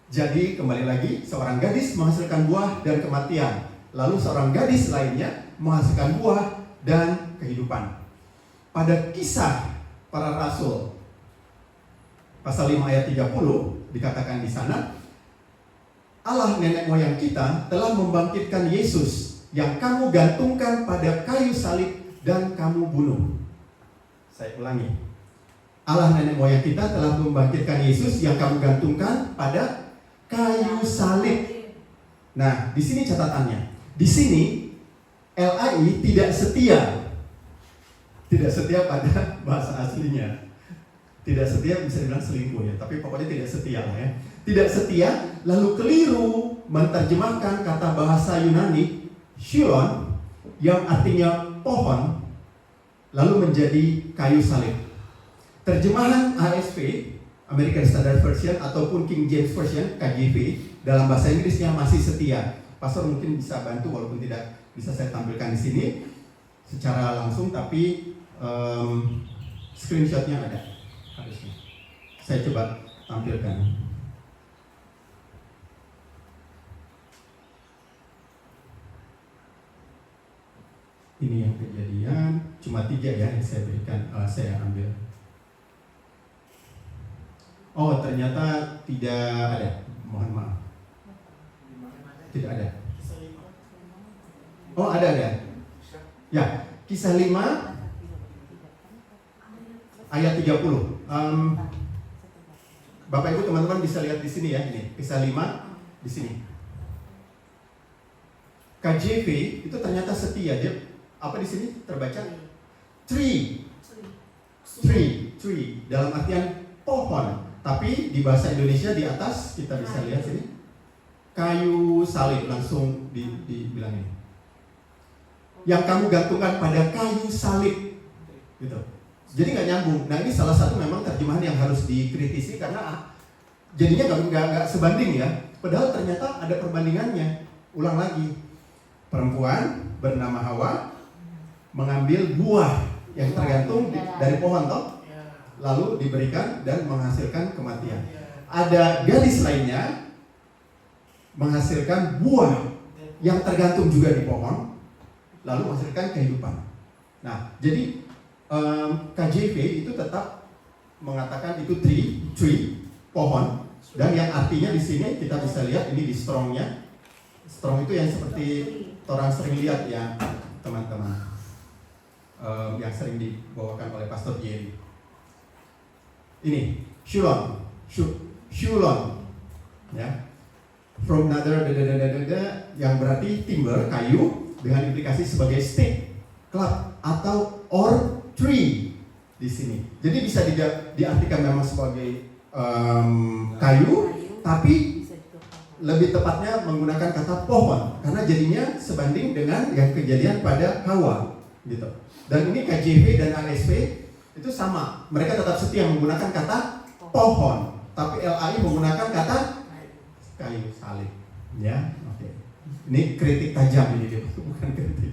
[SPEAKER 1] Jadi kembali lagi, seorang gadis menghasilkan buah dan kematian. Lalu seorang gadis lainnya menghasilkan buah dan kehidupan. Pada Kisah Para Rasul pasal 5 ayat 30 dikatakan di sana, Allah nenek moyang kita telah membangkitkan Yesus yang kamu gantungkan pada kayu salib dan kamu bunuh. Saya ulangi. Allah nenek moyang kita telah membangkitkan Yesus yang kamu gantungkan pada kayu salib. Nah, di sini catatannya. Di sini LAI tidak setia. Tidak setia pada bahasa aslinya. Tidak setia bisa dibilang selingkuh ya, tapi pokoknya tidak setia lah ya. Tidak setia, lalu keliru menerjemahkan kata bahasa Yunani Shilon yang artinya pohon, lalu menjadi kayu salib. Terjemahan ASV, American Standard Version ataupun King James Version KJV dalam bahasa Inggrisnya masih setia. Pastor mungkin bisa bantu walaupun tidak bisa saya tampilkan di sini secara langsung, tapi screenshotnya ada harusnya. Saya coba tampilkan. Ini yang kejadian cuma 3 ya yang saya berikan, saya ambil. Oh, ternyata tidak ada. Mohon maaf. Tidak ada. Oh, ada. Ya, Kisah 5 ayat 30. Bapak Ibu teman-teman bisa lihat di sini ya, ini Kisah 5 di sini. KJV itu ternyata setia. Dia apa di sini terbaca? Tree dalam artian pohon. Tapi di bahasa Indonesia di atas kita bisa lihat sini kayu salib, langsung dibilang ini. Yang kamu gantungkan pada kayu salib, gitu. Jadi nggak nyambung. Nah ini salah satu memang terjemahan yang harus dikritisi karena jadinya nggak sebanding ya. Padahal ternyata ada perbandingannya. Ulang lagi, perempuan bernama Hawa mengambil buah yang tergantung dari pohon toh, lalu diberikan dan menghasilkan kematian. Ada gadis lainnya menghasilkan buah yang tergantung juga di pohon, lalu menghasilkan kehidupan. Nah, jadi KJV itu tetap mengatakan itu tree, pohon, dan yang artinya di sini kita bisa lihat ini di strongnya. Strong itu yang seperti orang sering lihat ya teman-teman, yang sering dibawakan oleh Pastor Jerry. Ini Shulon, ya. From another yang berarti timber, kayu, dengan implikasi sebagai stick, club atau or tree di sini. Jadi bisa diartikan memang sebagai kayu, tapi lebih tepatnya menggunakan kata pohon karena jadinya sebanding dengan yang kejadian pada Hawa, gitu. Dan ini KJV dan ASV itu sama. Mereka tetap setia menggunakan kata pohon, tapi LAI menggunakan kata kayu salib. Ya, oke. Ini kritik tajam ini, bukan kritik.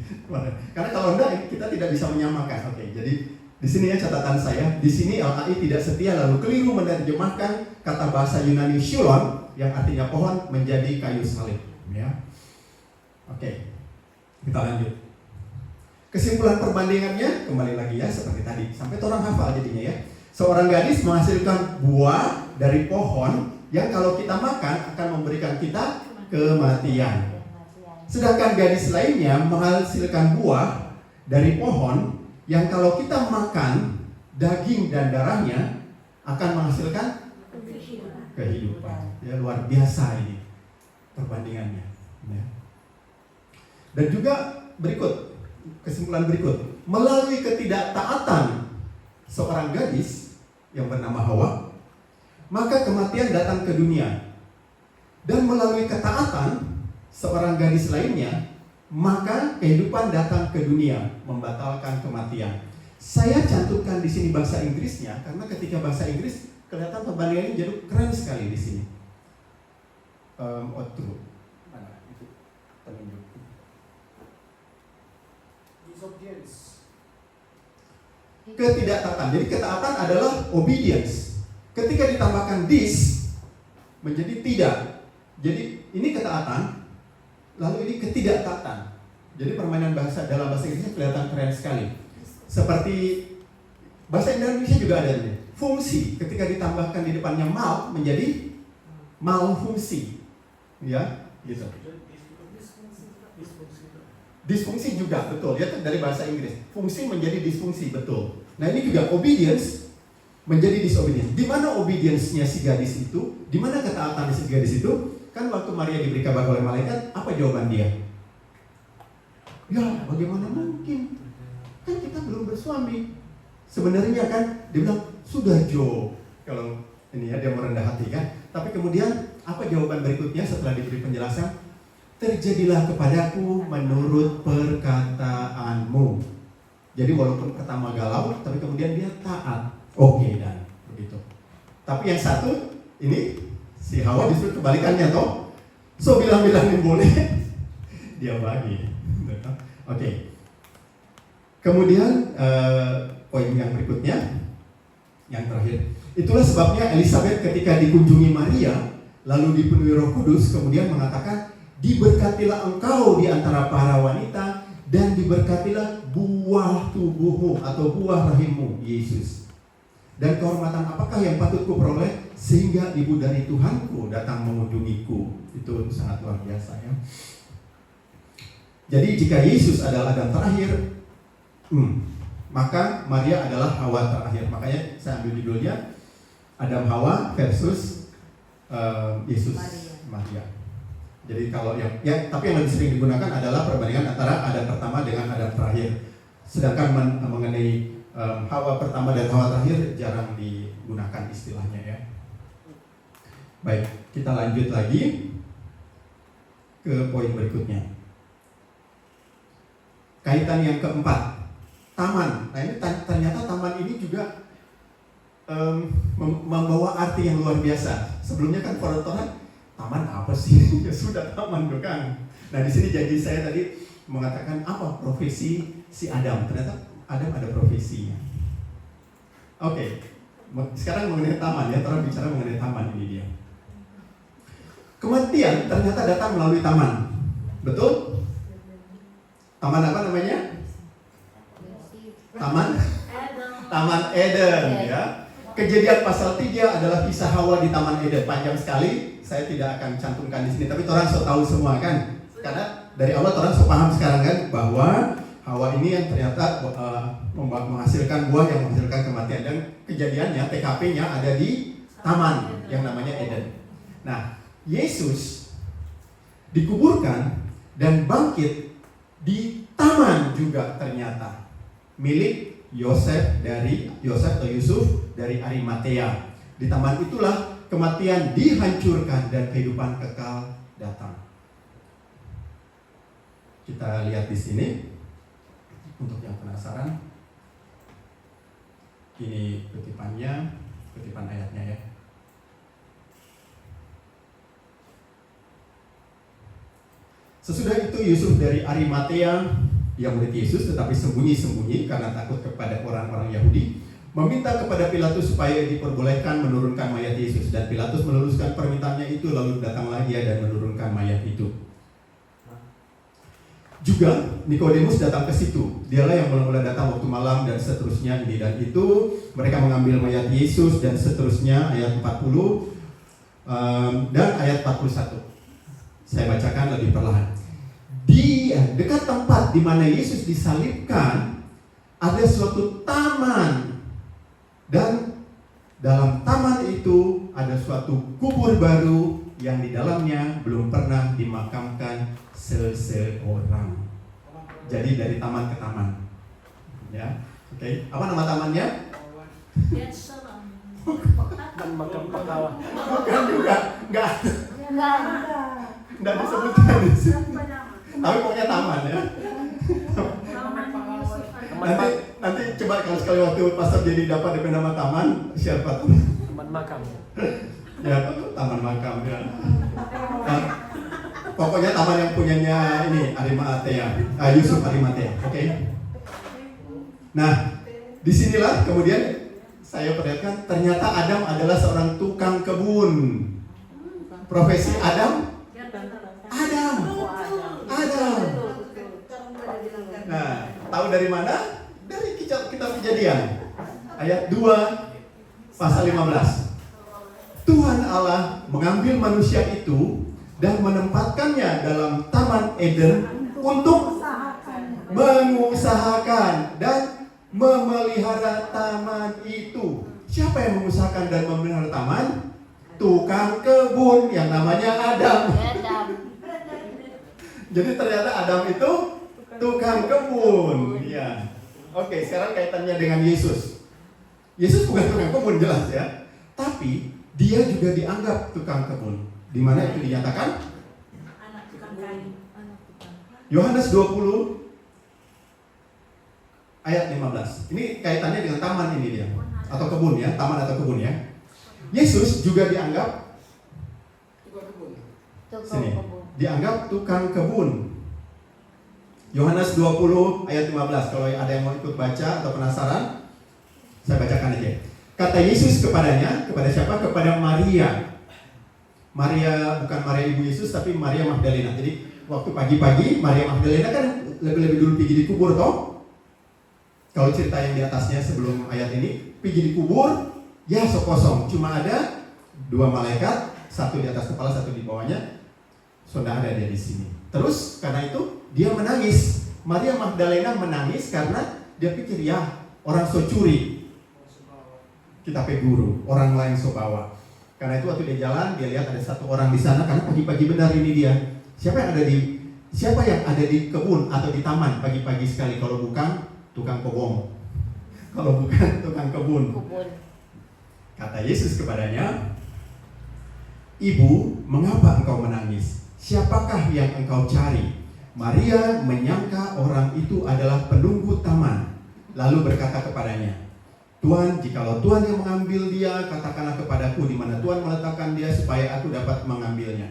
[SPEAKER 1] Karena kalau enggak kita tidak bisa menyamakan. Oke, jadi di sini ya catatan saya. Di sini LAI tidak setia lalu keliru menerjemahkan kata bahasa Yunani Shulon yang artinya pohon menjadi kayu salib. Ya, oke. Kita lanjut. Kesimpulan perbandingannya kembali lagi ya seperti tadi. Sampai orang hafal jadinya ya. Seorang gadis menghasilkan buah dari pohon yang kalau kita makan akan memberikan kita kematian. Sedangkan gadis lainnya menghasilkan buah dari pohon yang kalau kita makan daging dan darahnya akan menghasilkan kehidupan. Ya, luar biasa ini perbandingannya. Ya. Dan juga berikut. Kesimpulan berikut, melalui ketidaktaatan seorang gadis yang bernama Hawa, maka kematian datang ke dunia. Dan melalui ketaatan seorang gadis lainnya, maka kehidupan datang ke dunia, membatalkan kematian. Saya cantumkan di sini bahasa Inggrisnya karena ketika bahasa Inggris kelihatan perbandingannya jadi keren sekali di sini. Mana itu penunjuk?
[SPEAKER 3] Disobedience.
[SPEAKER 1] Ketidaktaatan. Jadi ketaatan adalah obedience. Ketika ditambahkan this menjadi tidak. Jadi ini ketaatan, lalu ini ketidaktaatan. Jadi permainan bahasa dalam bahasa Inggrisnya kelihatan keren sekali. Seperti bahasa Indonesia juga ada ini. Fungsi ketika ditambahkan di depannya mal menjadi malfungsi. Ya, gitu. Disfungsi juga, betul. Ya, dari bahasa Inggris. Fungsi menjadi disfungsi, betul. Nah, ini juga obedience menjadi disobedience. Di mana obedience-nya si gadis itu? Di mana ketaatan si gadis itu? Kan waktu Maria diberi kabar oleh malaikat, apa jawaban dia? Ya, bagaimana mungkin? Kan kita belum bersuami. Sebenarnya kan dia bilang, sudah Jo. Kalau ini ya, dia merendah hati kan. Tapi kemudian apa jawaban berikutnya setelah diberi penjelasan? Terjadilah kepadaku menurut perkataanmu. Jadi walaupun pertama galau, tapi kemudian dia taat. Oke, dan begitu. Tapi yang satu ini si Hawa justru kebalikannya toh. So bilang-bilangin boleh, dia bagi. Oke. Kemudian poin yang berikutnya, yang terakhir. Itulah sebabnya Elizabeth ketika dikunjungi Maria, lalu dipenuhi Roh Kudus, kemudian mengatakan, diberkatilah engkau di antara para wanita, dan diberkatilah buah tubuhmu atau buah rahimmu, Yesus. Dan kehormatan apakah yang patut kuperoleh sehingga ibu dari Tuhanku datang mengunjungiku? Itu sangat luar biasa ya. Jadi jika Yesus adalah Adam terakhir, maka Maria adalah Hawa terakhir. Makanya saya ambil judulnya Adam Hawa versus Yesus Maria. Jadi kalau tapi yang lebih sering digunakan adalah perbandingan antara Adam pertama dengan Adam terakhir. Sedangkan mengenai Hawa pertama dan Hawa terakhir jarang digunakan istilahnya ya. Baik, kita lanjut lagi ke poin berikutnya. Kaitan yang keempat, taman. Nah ini ternyata taman ini juga membawa arti yang luar biasa. Sebelumnya kan peraturan taman apa sih? Ya sudah taman bukan. Nah di sini janji saya tadi mengatakan apa profesi si Adam. Ternyata Adam ada profesinya. Oke, sekarang mengenai taman ya. Orang bicara mengenai taman ini dia. Kematian ternyata datang melalui taman. Betul? Taman apa namanya? Taman Eden ya. Kejadian pasal 3 adalah kisah Hawa di Taman Eden. Panjang sekali, saya tidak akan cantumkan di sini. Tapi orang so tahu semua kan? Karena dari awal orang so paham sekarang kan bahwa Hawa ini yang ternyata menghasilkan buah yang menghasilkan kematian. Dan kejadiannya, TKP-nya ada di taman yang namanya Eden. Nah, Yesus dikuburkan dan bangkit di taman juga ternyata. Milik Yosef atau Yusuf dari Arimatea. Di taman itulah kematian dihancurkan dan kehidupan kekal datang. Kita lihat di sini untuk yang penasaran. Ini kutipan ayatnya ya. Sesudah itu Yusuf dari Arimatea, dia murid Yesus tetapi sembunyi-sembunyi karena takut kepada orang-orang Yahudi, meminta kepada Pilatus supaya diperbolehkan menurunkan mayat Yesus. Dan Pilatus meneruskan permintaannya itu, lalu datanglah ia dan menurunkan mayat itu. Juga Nikodemus datang ke situ. Dialah yang mula-mula datang waktu malam dan seterusnya ini dan itu. Mereka mengambil mayat Yesus dan seterusnya ayat 40 dan ayat 41. Saya bacakan lebih perlahan. Di dekat tempat di mana Yesus disalibkan ada suatu taman, dan dalam taman itu ada suatu kubur baru yang di dalamnya belum pernah dimakamkan seseorang. Jadi dari taman ke taman, ya, oke. Apa nama tamannya?
[SPEAKER 3] Dan makam pekawa.
[SPEAKER 1] Bukan juga, nggak disebutkan di sini. Tapi pokoknya taman ya. Nanti coba kalau sekali waktu pastor jadi dapat DP nama taman, siapa tuh?
[SPEAKER 3] Taman makam.
[SPEAKER 1] Ya, taman makam ya. Nah, pokoknya taman yang punyanya ini Arimatea, Yusuf Arimatea, oke? Nah, disinilah kemudian saya perlihatkan ternyata Adam adalah seorang tukang kebun. Profesi Adam. Nah, tahu dari mana? Dari kitab Kejadian ayat 2 pasal 15. Tuhan Allah mengambil manusia itu dan menempatkannya dalam Taman Eden untuk mengusahakan dan memelihara taman itu. Siapa yang mengusahakan dan memelihara taman? Tukang kebun yang namanya Adam. Jadi ternyata Adam itu tukang kebun. Ya. Oke, sekarang kaitannya dengan Yesus. Yesus bukan tukang kebun jelas ya. Tapi dia juga dianggap tukang kebun. Di mana itu dinyatakan?
[SPEAKER 2] Anak tukang kayu.
[SPEAKER 1] Yohanes 20 ayat 15. Ini kaitannya dengan taman ini dia. Atau kebun ya, taman atau kebun ya. Yesus juga dianggap sini, dianggap tukang kebun. Yohanes 20 ayat 15. Kalau ada yang mau ikut baca atau penasaran, saya bacakan aja. Kata Yesus kepadanya, kepada siapa? Kepada Maria. Maria bukan Maria ibu Yesus, tapi Maria Magdalena. Jadi waktu pagi-pagi Maria Magdalena kan lebih dulu pergi di kubur toh. Kalau cerita yang di atasnya sebelum ayat ini, pergi di kubur, ya kosong. Cuma ada 2 malaikat, satu di atas kepala, satu di bawahnya. Sudah ada dia di sini. Terus karena itu dia menangis. Maria Magdalena menangis karena dia pikir ya orang so curi. Kita guru, orang lain so bawa. Karena itu waktu dia jalan, dia lihat ada satu orang di sana karena pagi-pagi benar ini dia. Siapa yang ada di kebun atau di taman pagi-pagi sekali kalau bukan tukang kobong. Kalau bukan tukang kebun. Kata Yesus kepadanya, "Ibu, mengapa engkau menangis? Siapakah yang engkau cari?" Maria menyangka orang itu adalah penunggu taman. Lalu berkata kepadanya, "Tuhan, jikalau Tuhan yang mengambil dia, katakanlah kepadaku di mana Tuhan meletakkan dia supaya aku dapat mengambilnya."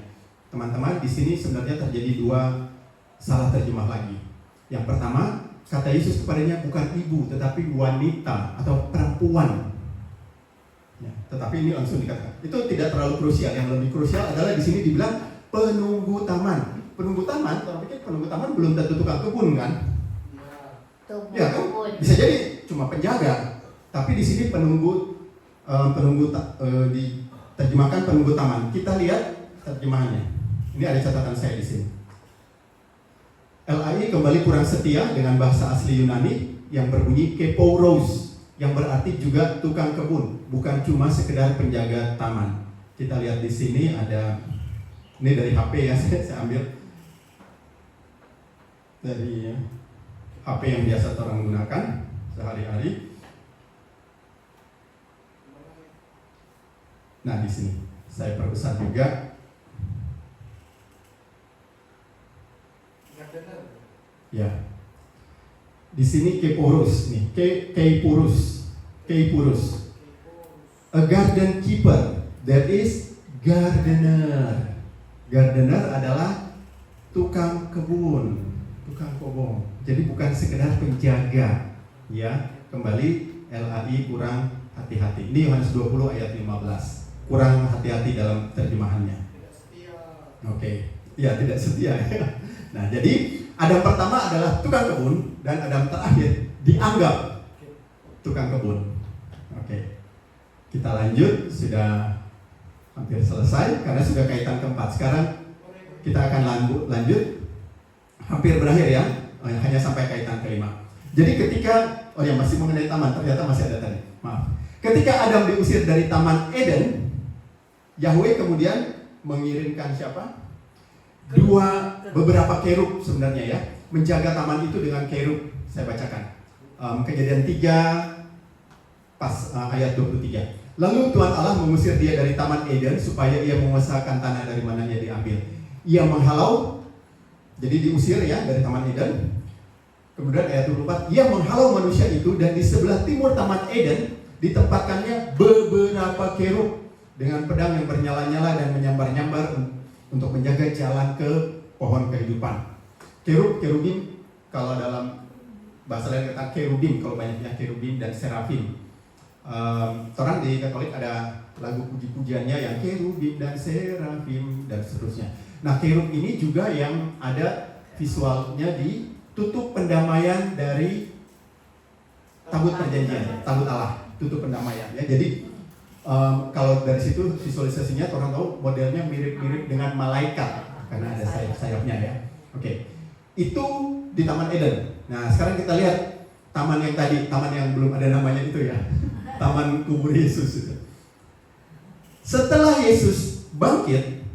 [SPEAKER 1] Teman-teman, di sini sebenarnya terjadi 2 salah terjemah lagi. Yang pertama, kata Yesus kepadanya bukan ibu, tetapi wanita atau perempuan. Ya, tetapi ini langsung dikatakan. Itu tidak terlalu krusial. Yang lebih krusial adalah di sini dibilang penunggu taman. Penunggu taman, kalau pikir penunggu taman belum tentu tukang kebun kan? Ya kan? Bisa jadi cuma penjaga. Tapi di sini diterjemahkan penunggu taman. Kita lihat terjemahannya. Ini ada catatan saya di sini. LAI kembali kurang setia dengan bahasa asli Yunani yang berbunyi kepouros, yang berarti juga tukang kebun, bukan cuma sekedar penjaga taman. Kita lihat di sini ada, ini dari HP ya, saya ambil dari HP yang biasa orang gunakan sehari-hari. Nah, di sini saya perbesar juga. Ya. Di sini kepouros nih, keipurus. A garden keeper, that is gardener. Gardener adalah tukang kebun, tukang kobong. Jadi bukan sekedar penjaga. Ya, kembali LAI kurang hati-hati. Ini Yohanes 20 ayat 15. Kurang hati-hati dalam terjemahannya. Oke. Ya, tidak setia. Nah, jadi Adam pertama adalah tukang kebun dan Adam terakhir dianggap tukang kebun. Oke. Kita lanjut, sudah hampir selesai karena sudah kaitan keempat. Sekarang kita akan lanjut hampir berakhir ya, hanya sampai kaitan kelima. Jadi ketika yang masih mengenai taman, ternyata masih ada tadi. Maaf. Ketika Adam diusir dari Taman Eden, Yahweh kemudian mengirimkan siapa? Beberapa kerub sebenarnya ya, menjaga taman itu dengan kerub. Saya bacakan Kejadian 3 pas ayat 23. Lalu Tuhan Allah mengusir dia dari Taman Eden supaya ia menguasakan tanah dari mana ia diambil. Ia menghalau Jadi diusir ya dari Taman Eden. Kemudian ayat 24, ia menghalau manusia itu dan di sebelah timur Taman Eden ditempatkannya beberapa kerub dengan pedang yang bernyala-nyala dan menyambar-nyambar untuk menjaga jalan ke pohon kehidupan. Kerubim, kalau dalam bahasa lain kata kerubim, kalau banyaknya kerubim dan serafim. Orang di Katolik ada lagu puji-pujiannya yang kerubim dan serafim dan seterusnya. Nah, kerub ini juga yang ada visualnya di tutup pendamaian dari tabut perjanjian, tabut Allah, tutup pendamaian ya. Jadi kalau dari situ visualisasinya orang tahu modelnya mirip-mirip dengan malaikat karena ada sayap-sayapnya ya. Oke. Itu di Taman Eden. Nah, sekarang kita lihat taman yang tadi, taman yang belum ada namanya itu ya. Taman kubur Yesus itu. Setelah Yesus bangkit,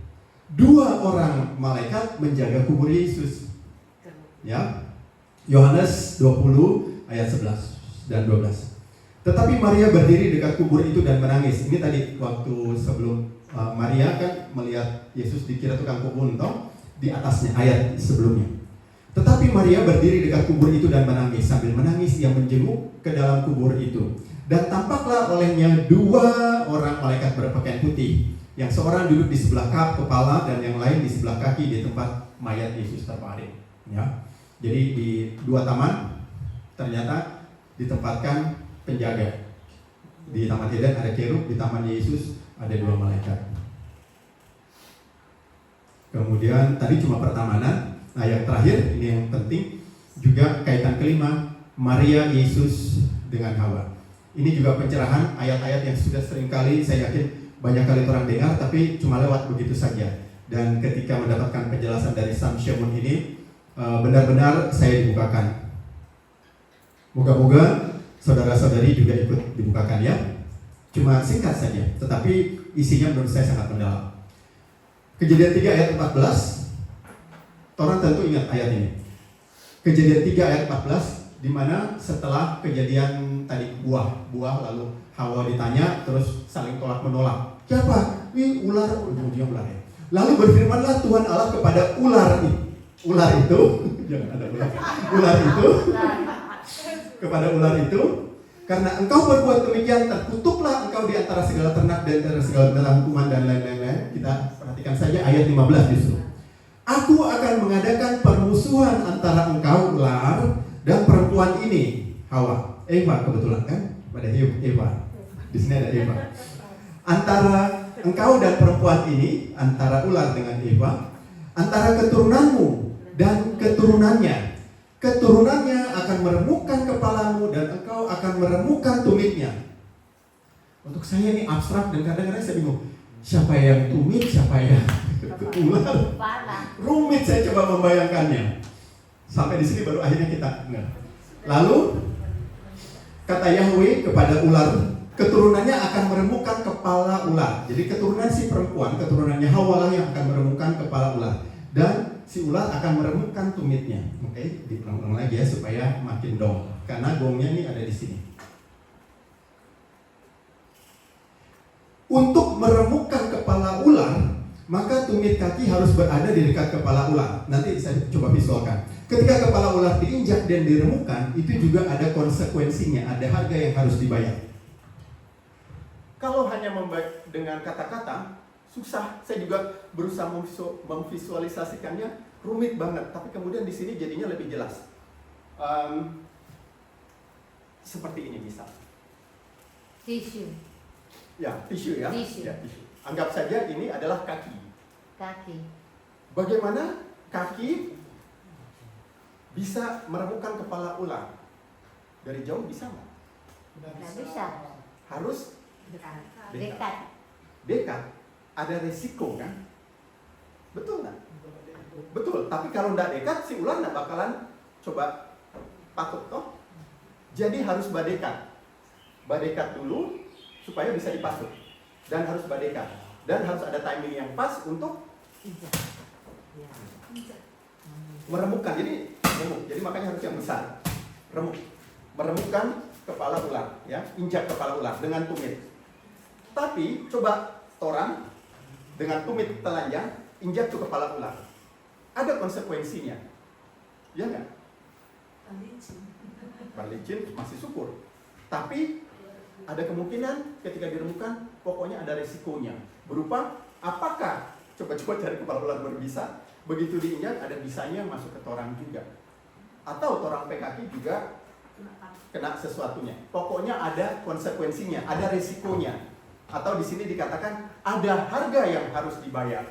[SPEAKER 1] 2 orang malaikat menjaga kubur Yesus. Ya. Yohanes 20 ayat 11 dan 12. Tetapi Maria berdiri dekat kubur itu dan menangis. Ini tadi waktu sebelum Maria kan melihat Yesus dikira tukang kubur, toh di atasnya ayat sebelumnya. Tetapi Maria berdiri dekat kubur itu dan menangis. Sambil menangis ia menjenguk ke dalam kubur itu. Dan tampaklah olehnya 2 orang malaikat berpakaian putih. Yang seorang duduk di sebelah kepala dan yang lain di sebelah kaki di tempat mayat Yesus terbaring. Ya. Jadi di 2 taman ternyata ditempatkan penjaga. Di Taman Eden ada kerub, di Taman Yesus ada 2 malaikat. Kemudian tadi cuma pertamanan. Nah, yang terakhir ini yang penting juga kaitan kelima, Maria, Yesus dengan Hawa. Ini juga pencerahan ayat-ayat yang sudah sering kali saya yakin banyak kali orang dengar tapi cuma lewat begitu saja. Dan ketika mendapatkan penjelasan dari Sam Shamoun ini benar-benar saya dibukakan. Moga-moga saudara-saudari juga ikut dibukakan ya. Cuma singkat saja, tetapi isinya menurut saya sangat mendalam. Kejadian 3 ayat 14. Orang tentu ingat ayat ini. Kejadian 3 ayat 14, di mana setelah kejadian tadi buah lalu Hawa ditanya terus saling tolak menolak. Siapa? Ini ular, ujung-ujungnya ular ya. Lalu berfirmanlah Tuhan Allah kepada ular itu. Ular itu, jangan ada ular. Ular itu kepada ular itu, karena engkau berbuat demikian, terkutuklah engkau di antara segala ternak dan antara segala binatang kuman dan lain-lain. Kita perhatikan saja ayat 15 justru. Aku akan mengadakan permusuhan antara engkau ular dan perempuan ini, Hawa. Eva kebetulan kan? Pada Eva. Di sini ada Eva. Antara engkau dan perempuan ini, antara ular dengan Eva, antara keturunanmu dan keturunannya. Keturunannya akan meremukkan kepalamu dan engkau akan meremukkan tumitnya. Untuk saya ini abstrak dan kadang-kadang saya bingung. Siapa yang tumit, siapa yang ular? Rumit saya coba membayangkannya. Sampai di sini baru akhirnya kita dengar. Lalu kata Yahweh kepada ular, keturunannya akan meremukkan kepala ular. Jadi keturunan si perempuan, keturunannya Hawa lah yang akan meremukkan kepala ular. Dan si ular akan meremukkan tumitnya. Oke, diulang-ulang lagi ya supaya makin dong. Karena gongnya ini ada di sini. Untuk meremukkan kepala ular, maka tumit kaki harus berada di dekat kepala ular. Nanti saya coba visualkan. Ketika kepala ular diinjak dan diremukkan, itu juga ada konsekuensinya, ada harga yang harus dibayar. Kalau hanya dengan kata-kata, susah. Saya juga berusaha memvisualisasikannya, rumit banget. Tapi kemudian di sini jadinya lebih jelas. Seperti ini misal.
[SPEAKER 2] Tisu.
[SPEAKER 1] Ya, tisu ya.
[SPEAKER 2] Tisu.
[SPEAKER 1] Ya, tisu. Anggap saja ini adalah kaki.
[SPEAKER 2] Kaki.
[SPEAKER 1] Bagaimana kaki bisa meremukkan kepala ular? Dari jauh bisa nggak?
[SPEAKER 2] Nggak bisa.
[SPEAKER 1] Harus
[SPEAKER 2] Dekat.
[SPEAKER 1] dekat. Ada resiko kan? Betul nggak? Betul. Tapi kalau nggak dekat, si ular nggak bakalan coba patut toh. Jadi harus badekat. Badekat dulu supaya bisa dipasut. Dan harus badekat. Dan harus ada timing yang pas untuk meremukkan. Jadi remuk. Jadi makanya harus yang besar. Remuk. Meremukkan kepala ular, ya, injak kepala ular dengan tumit. Tapi coba orang dengan tumit telanjang injak ke kepala ular. ada konsekuensinya. Ya nggak? Balicin masih syukur. Tapi ada kemungkinan ketika diremukkan, pokoknya ada resikonya. Berupa, apakah coba-coba cari kepala ular berbisa, begitu diinjak ada bisanya masuk ke torang juga. Atau torang kaki juga kena sesuatunya. Pokoknya ada konsekuensinya, ada resikonya. Atau di sini dikatakan ada harga yang harus dibayar.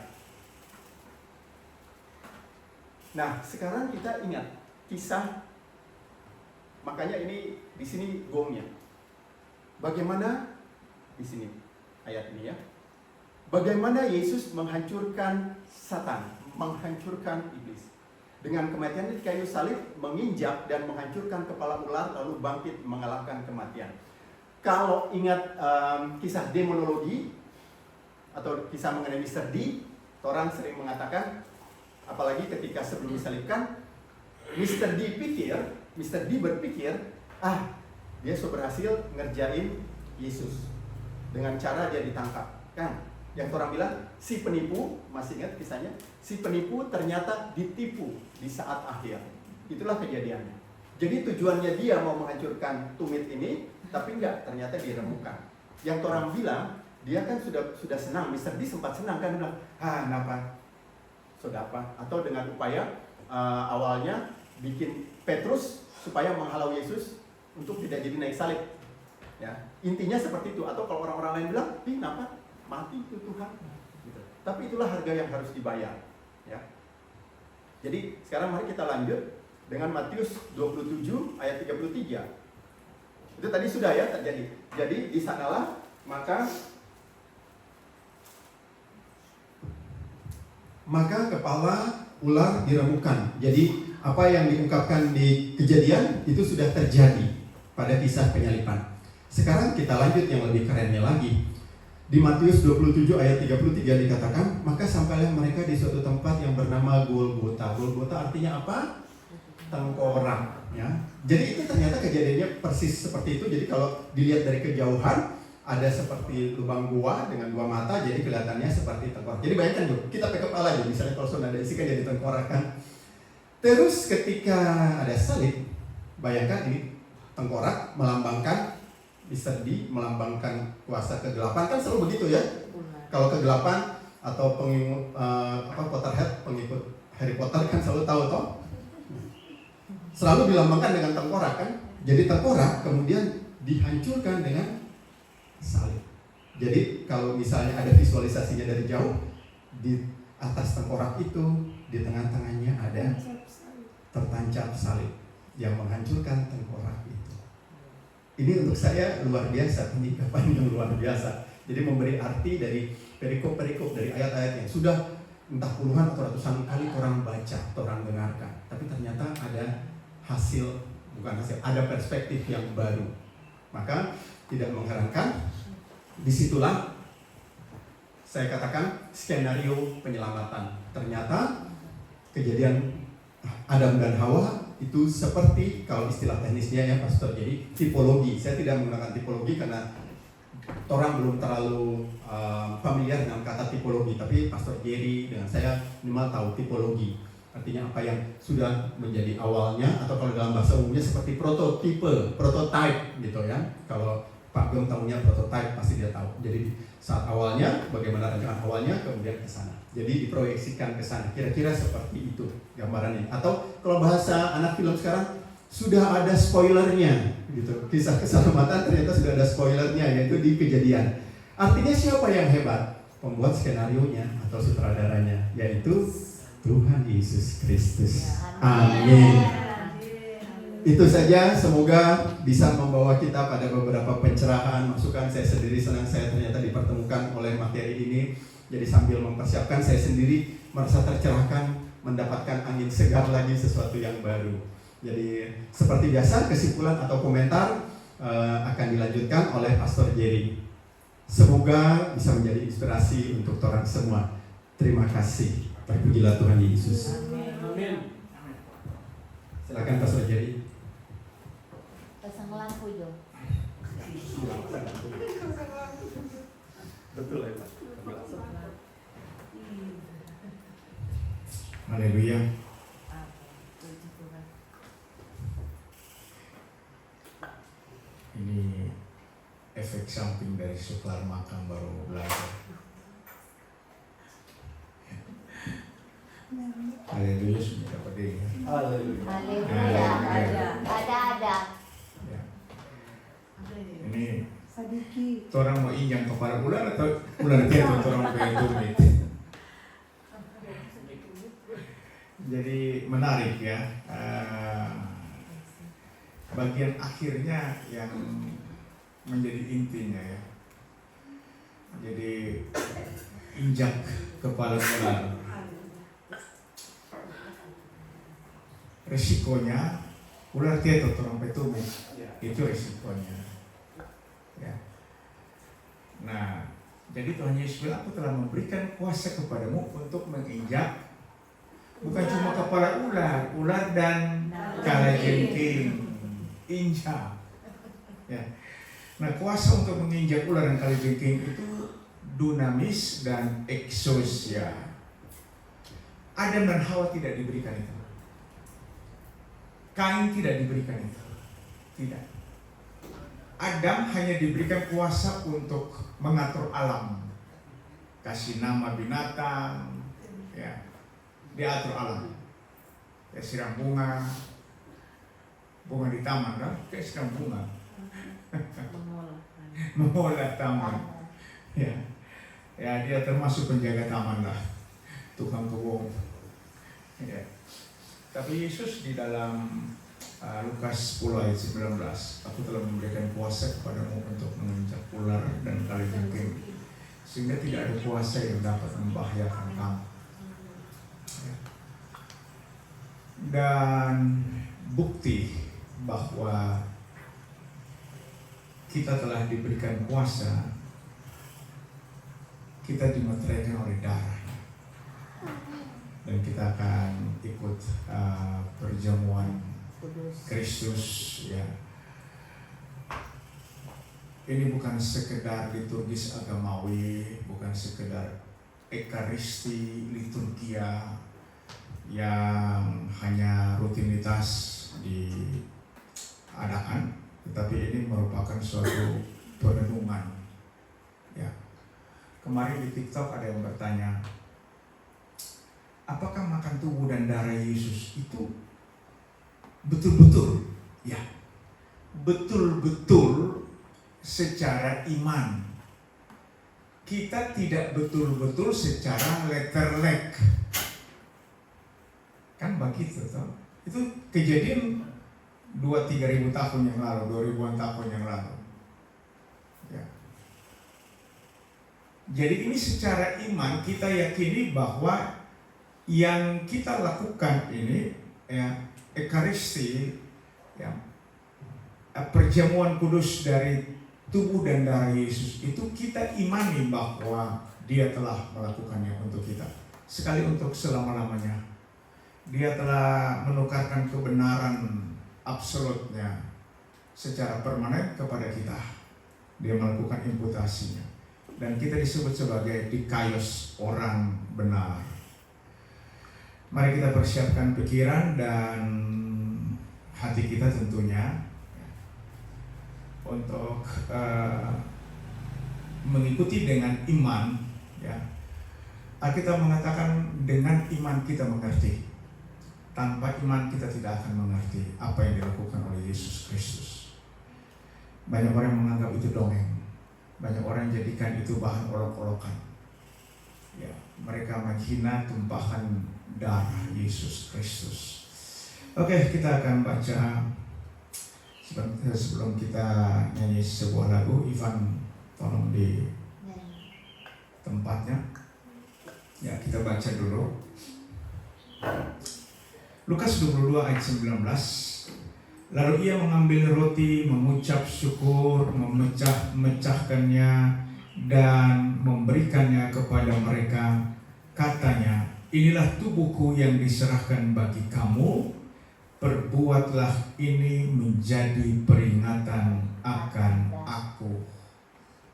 [SPEAKER 1] Nah, sekarang kita ingat kisah, makanya ini di sini gongnya. Bagaimana di sini ayat ini ya? Bagaimana Yesus menghancurkan Satan, menghancurkan iblis dengan kematian di kayu salib, menginjak dan menghancurkan kepala ular, lalu bangkit mengalahkan kematian. Kalau ingat kisah demonologi atau kisah mengenai Mr. D, orang sering mengatakan, apalagi ketika sebelum disalibkan, Mr. D berpikir, dia sudah berhasil ngerjain Yesus dengan cara dia ditangkap, kan? Yang orang bilang, si penipu, masih ingat kisahnya? Si penipu ternyata ditipu di saat akhir. Itulah kejadiannya. Jadi tujuannya dia mau menghancurkan tumit ini, tapi enggak, ternyata diremukkan. Yang orang bilang, dia kan sudah senang, Mr. D sempat senang kan, bilang, kenapa? Sudah apa? Atau dengan upaya awalnya bikin Petrus supaya menghalau Yesus untuk tidak jadi naik salib. Ya, intinya seperti itu. Atau kalau orang-orang lain bilang, kenapa? Mati itu Tuhan. Gitu. Tapi itulah harga yang harus dibayar. Ya. Jadi sekarang mari kita lanjut dengan Matius 27 ayat 33. Itu tadi sudah ya terjadi. Jadi di sanalah maka kepala ular diremukkan. Jadi apa yang diungkapkan di Kejadian itu sudah terjadi pada kisah penyaliban. Sekarang kita lanjut yang lebih kerennya lagi. Di Matius 27 ayat 33 dikatakan, maka sampailah mereka di suatu tempat yang bernama Golgota. Golgota artinya apa? Tengkorak. Ya. Jadi itu ternyata kejadiannya persis seperti itu. Jadi kalau dilihat dari kejauhan, ada seperti lubang gua dengan dua mata, jadi kelihatannya seperti tengkorak. Jadi bayangkan tuh, kita pakai kepala aja, misalnya kalau sudah ada isi kan jadi tengkorak kan. Terus ketika ada salib, bayangkan ini tengkorak melambangkan Mr. D, melambangkan kuasa kegelapan, kan selalu begitu ya. Kalau kegelapan atau Potterhead, pengikut Harry Potter kan selalu tahu toh. Selalu dilambangkan dengan tengkorak kan. Jadi tengkorak kemudian dihancurkan dengan salib. Jadi kalau misalnya ada visualisasinya dari jauh, di atas tengkorak itu, di tengah-tengahnya ada tertancap salib yang menghancurkan tengkorak itu. Ini untuk saya luar biasa, penyikapan yang luar biasa. Jadi memberi arti dari perikop-perikop dari ayat-ayat yang sudah entah puluhan atau ratusan kali orang baca, orang dengarkan. Tapi ternyata ada ada perspektif yang baru. Maka tidak mengherankan, disitulah saya katakan skenario penyelamatan. Ternyata kejadian Adam dan Hawa itu seperti, kalau istilah teknisnya ya Pastor, jadi tipologi. Saya tidak menggunakan tipologi karena orang belum terlalu familiar dengan kata tipologi. Tapi Pastor Jerry dengan saya minimal tahu tipologi. Artinya apa yang sudah menjadi awalnya, atau kalau dalam bahasa umumnya seperti prototype gitu ya. Kalau Pak Gem tahunya prototype, pasti dia tahu. Jadi saat awalnya, bagaimana rancangan awalnya, kemudian ke sana. Jadi diproyeksikan ke sana. Kira-kira seperti itu gambarannya. Atau kalau bahasa anak film sekarang, sudah ada spoilernya gitu. Kisah keselamatan ternyata sudah ada spoilernya, yaitu di Kejadian. Artinya siapa yang hebat? Pembuat skenarionya atau sutradaranya, yaitu Tuhan Yesus Kristus. Amin. Itu saja, semoga bisa membawa kita pada beberapa pencerahan, masukan. Saya sendiri senang saya ternyata dipertemukan oleh materi ini. Jadi sambil mempersiapkan, saya sendiri merasa tercerahkan, mendapatkan angin segar lagi, sesuatu yang baru. Jadi seperti biasa, kesimpulan atau komentar akan dilanjutkan oleh Pastor Jerry. Semoga bisa menjadi inspirasi untuk orang semua. Terima kasih. Terpujilah Tuhan Yesus.
[SPEAKER 3] Amin.
[SPEAKER 1] Silakan Pastor Jerry.
[SPEAKER 2] Pasang lampu Jo.
[SPEAKER 1] Betul ya Pak.
[SPEAKER 4] Haleluya.
[SPEAKER 2] Puji Tuhan.
[SPEAKER 4] Ini efek samping dari suklar makan baru belajar. Haleluya, sudah dapat dengar.
[SPEAKER 3] Hallelujah.
[SPEAKER 2] Haleluya. Ada.
[SPEAKER 4] Ya. Ini orang mau injang kepala ular atau ular dia atau orang pengen tumit. Jadi menarik ya. Bagian akhirnya yang menjadi intinya ya. Jadi injak kepala ular. Resikonya ular dia atau orang petumit. Itu resikonya. Ya. Nah, jadi Tuhan Yesus bilang, aku telah memberikan kuasa kepadamu untuk menginjak bukan cuma kepala ular dan kalajengking, injak. Ya. Nah, kuasa untuk menginjak ular dan kalajengking itu dunamis dan exousia. Adam dan Hawa tidak diberikan itu. Kain tidak diberikan itu. Tidak. Adam hanya diberikan kuasa untuk mengatur alam, kasih nama binatang, ya, diatur alam. Ya, siram bunga di taman kan, kayak siram bunga, mengolah taman, ya, dia termasuk penjaga taman lah, tukang kebun. Ya. Tapi Yesus di dalam Lukas 10 ayat 19, aku telah memberikan kuasa kepadamu untuk menginjak ular dan kalajengking, sehingga tidak ada kuasa yang dapat membahayakan kamu. Dan bukti bahwa kita telah diberikan kuasa, kita dimeteraikan oleh darah. Dan kita akan ikut perjamuan Kristus ya. Ini bukan sekedar liturgis agamawi, bukan sekedar ekaristi liturgia yang hanya rutinitas diadakan, tetapi ini merupakan suatu perenungan. Ya. Kemarin di TikTok ada yang bertanya, apakah makan tubuh dan darah Yesus itu betul-betul? Ya, betul-betul secara iman. Kita tidak betul-betul secara letterlek. Kan begitu toh? Itu kejadian 2-3 ribu tahun yang lalu, 2000-an tahun yang lalu. Ya. Jadi ini secara iman kita yakini bahwa yang kita lakukan ini ya, ekaristi ya, perjamuan kudus dari tubuh dan darah Yesus itu kita imani bahwa Dia telah melakukannya untuk kita, sekali untuk selama-lamanya. Dia telah menukarkan kebenaran absolutnya secara permanen kepada kita. Dia melakukan imputasinya, dan kita disebut sebagai dikaios, orang benar. Mari kita persiapkan pikiran dan hati kita tentunya untuk mengikuti dengan iman. Ya, Alkitab mengatakan dengan iman kita mengerti. Tanpa iman kita tidak akan mengerti apa yang dilakukan oleh Yesus Kristus. Banyak orang yang menganggap itu dongeng. Banyak orang yang jadikan itu bahan olok-olokan. Ya, mereka menghina tumpahan darah Yesus Kristus. Oke, kita akan baca sebelum kita nyanyi sebuah lagu. Ivan, tolong di tempatnya. Ya, kita baca dulu. Lukas 22 ayat 19. Lalu ia mengambil roti, mengucap syukur, memecah-mecahkannya dan memberikannya kepada mereka. Katanya, inilah tubuhku yang diserahkan bagi kamu. Perbuatlah ini menjadi peringatan akan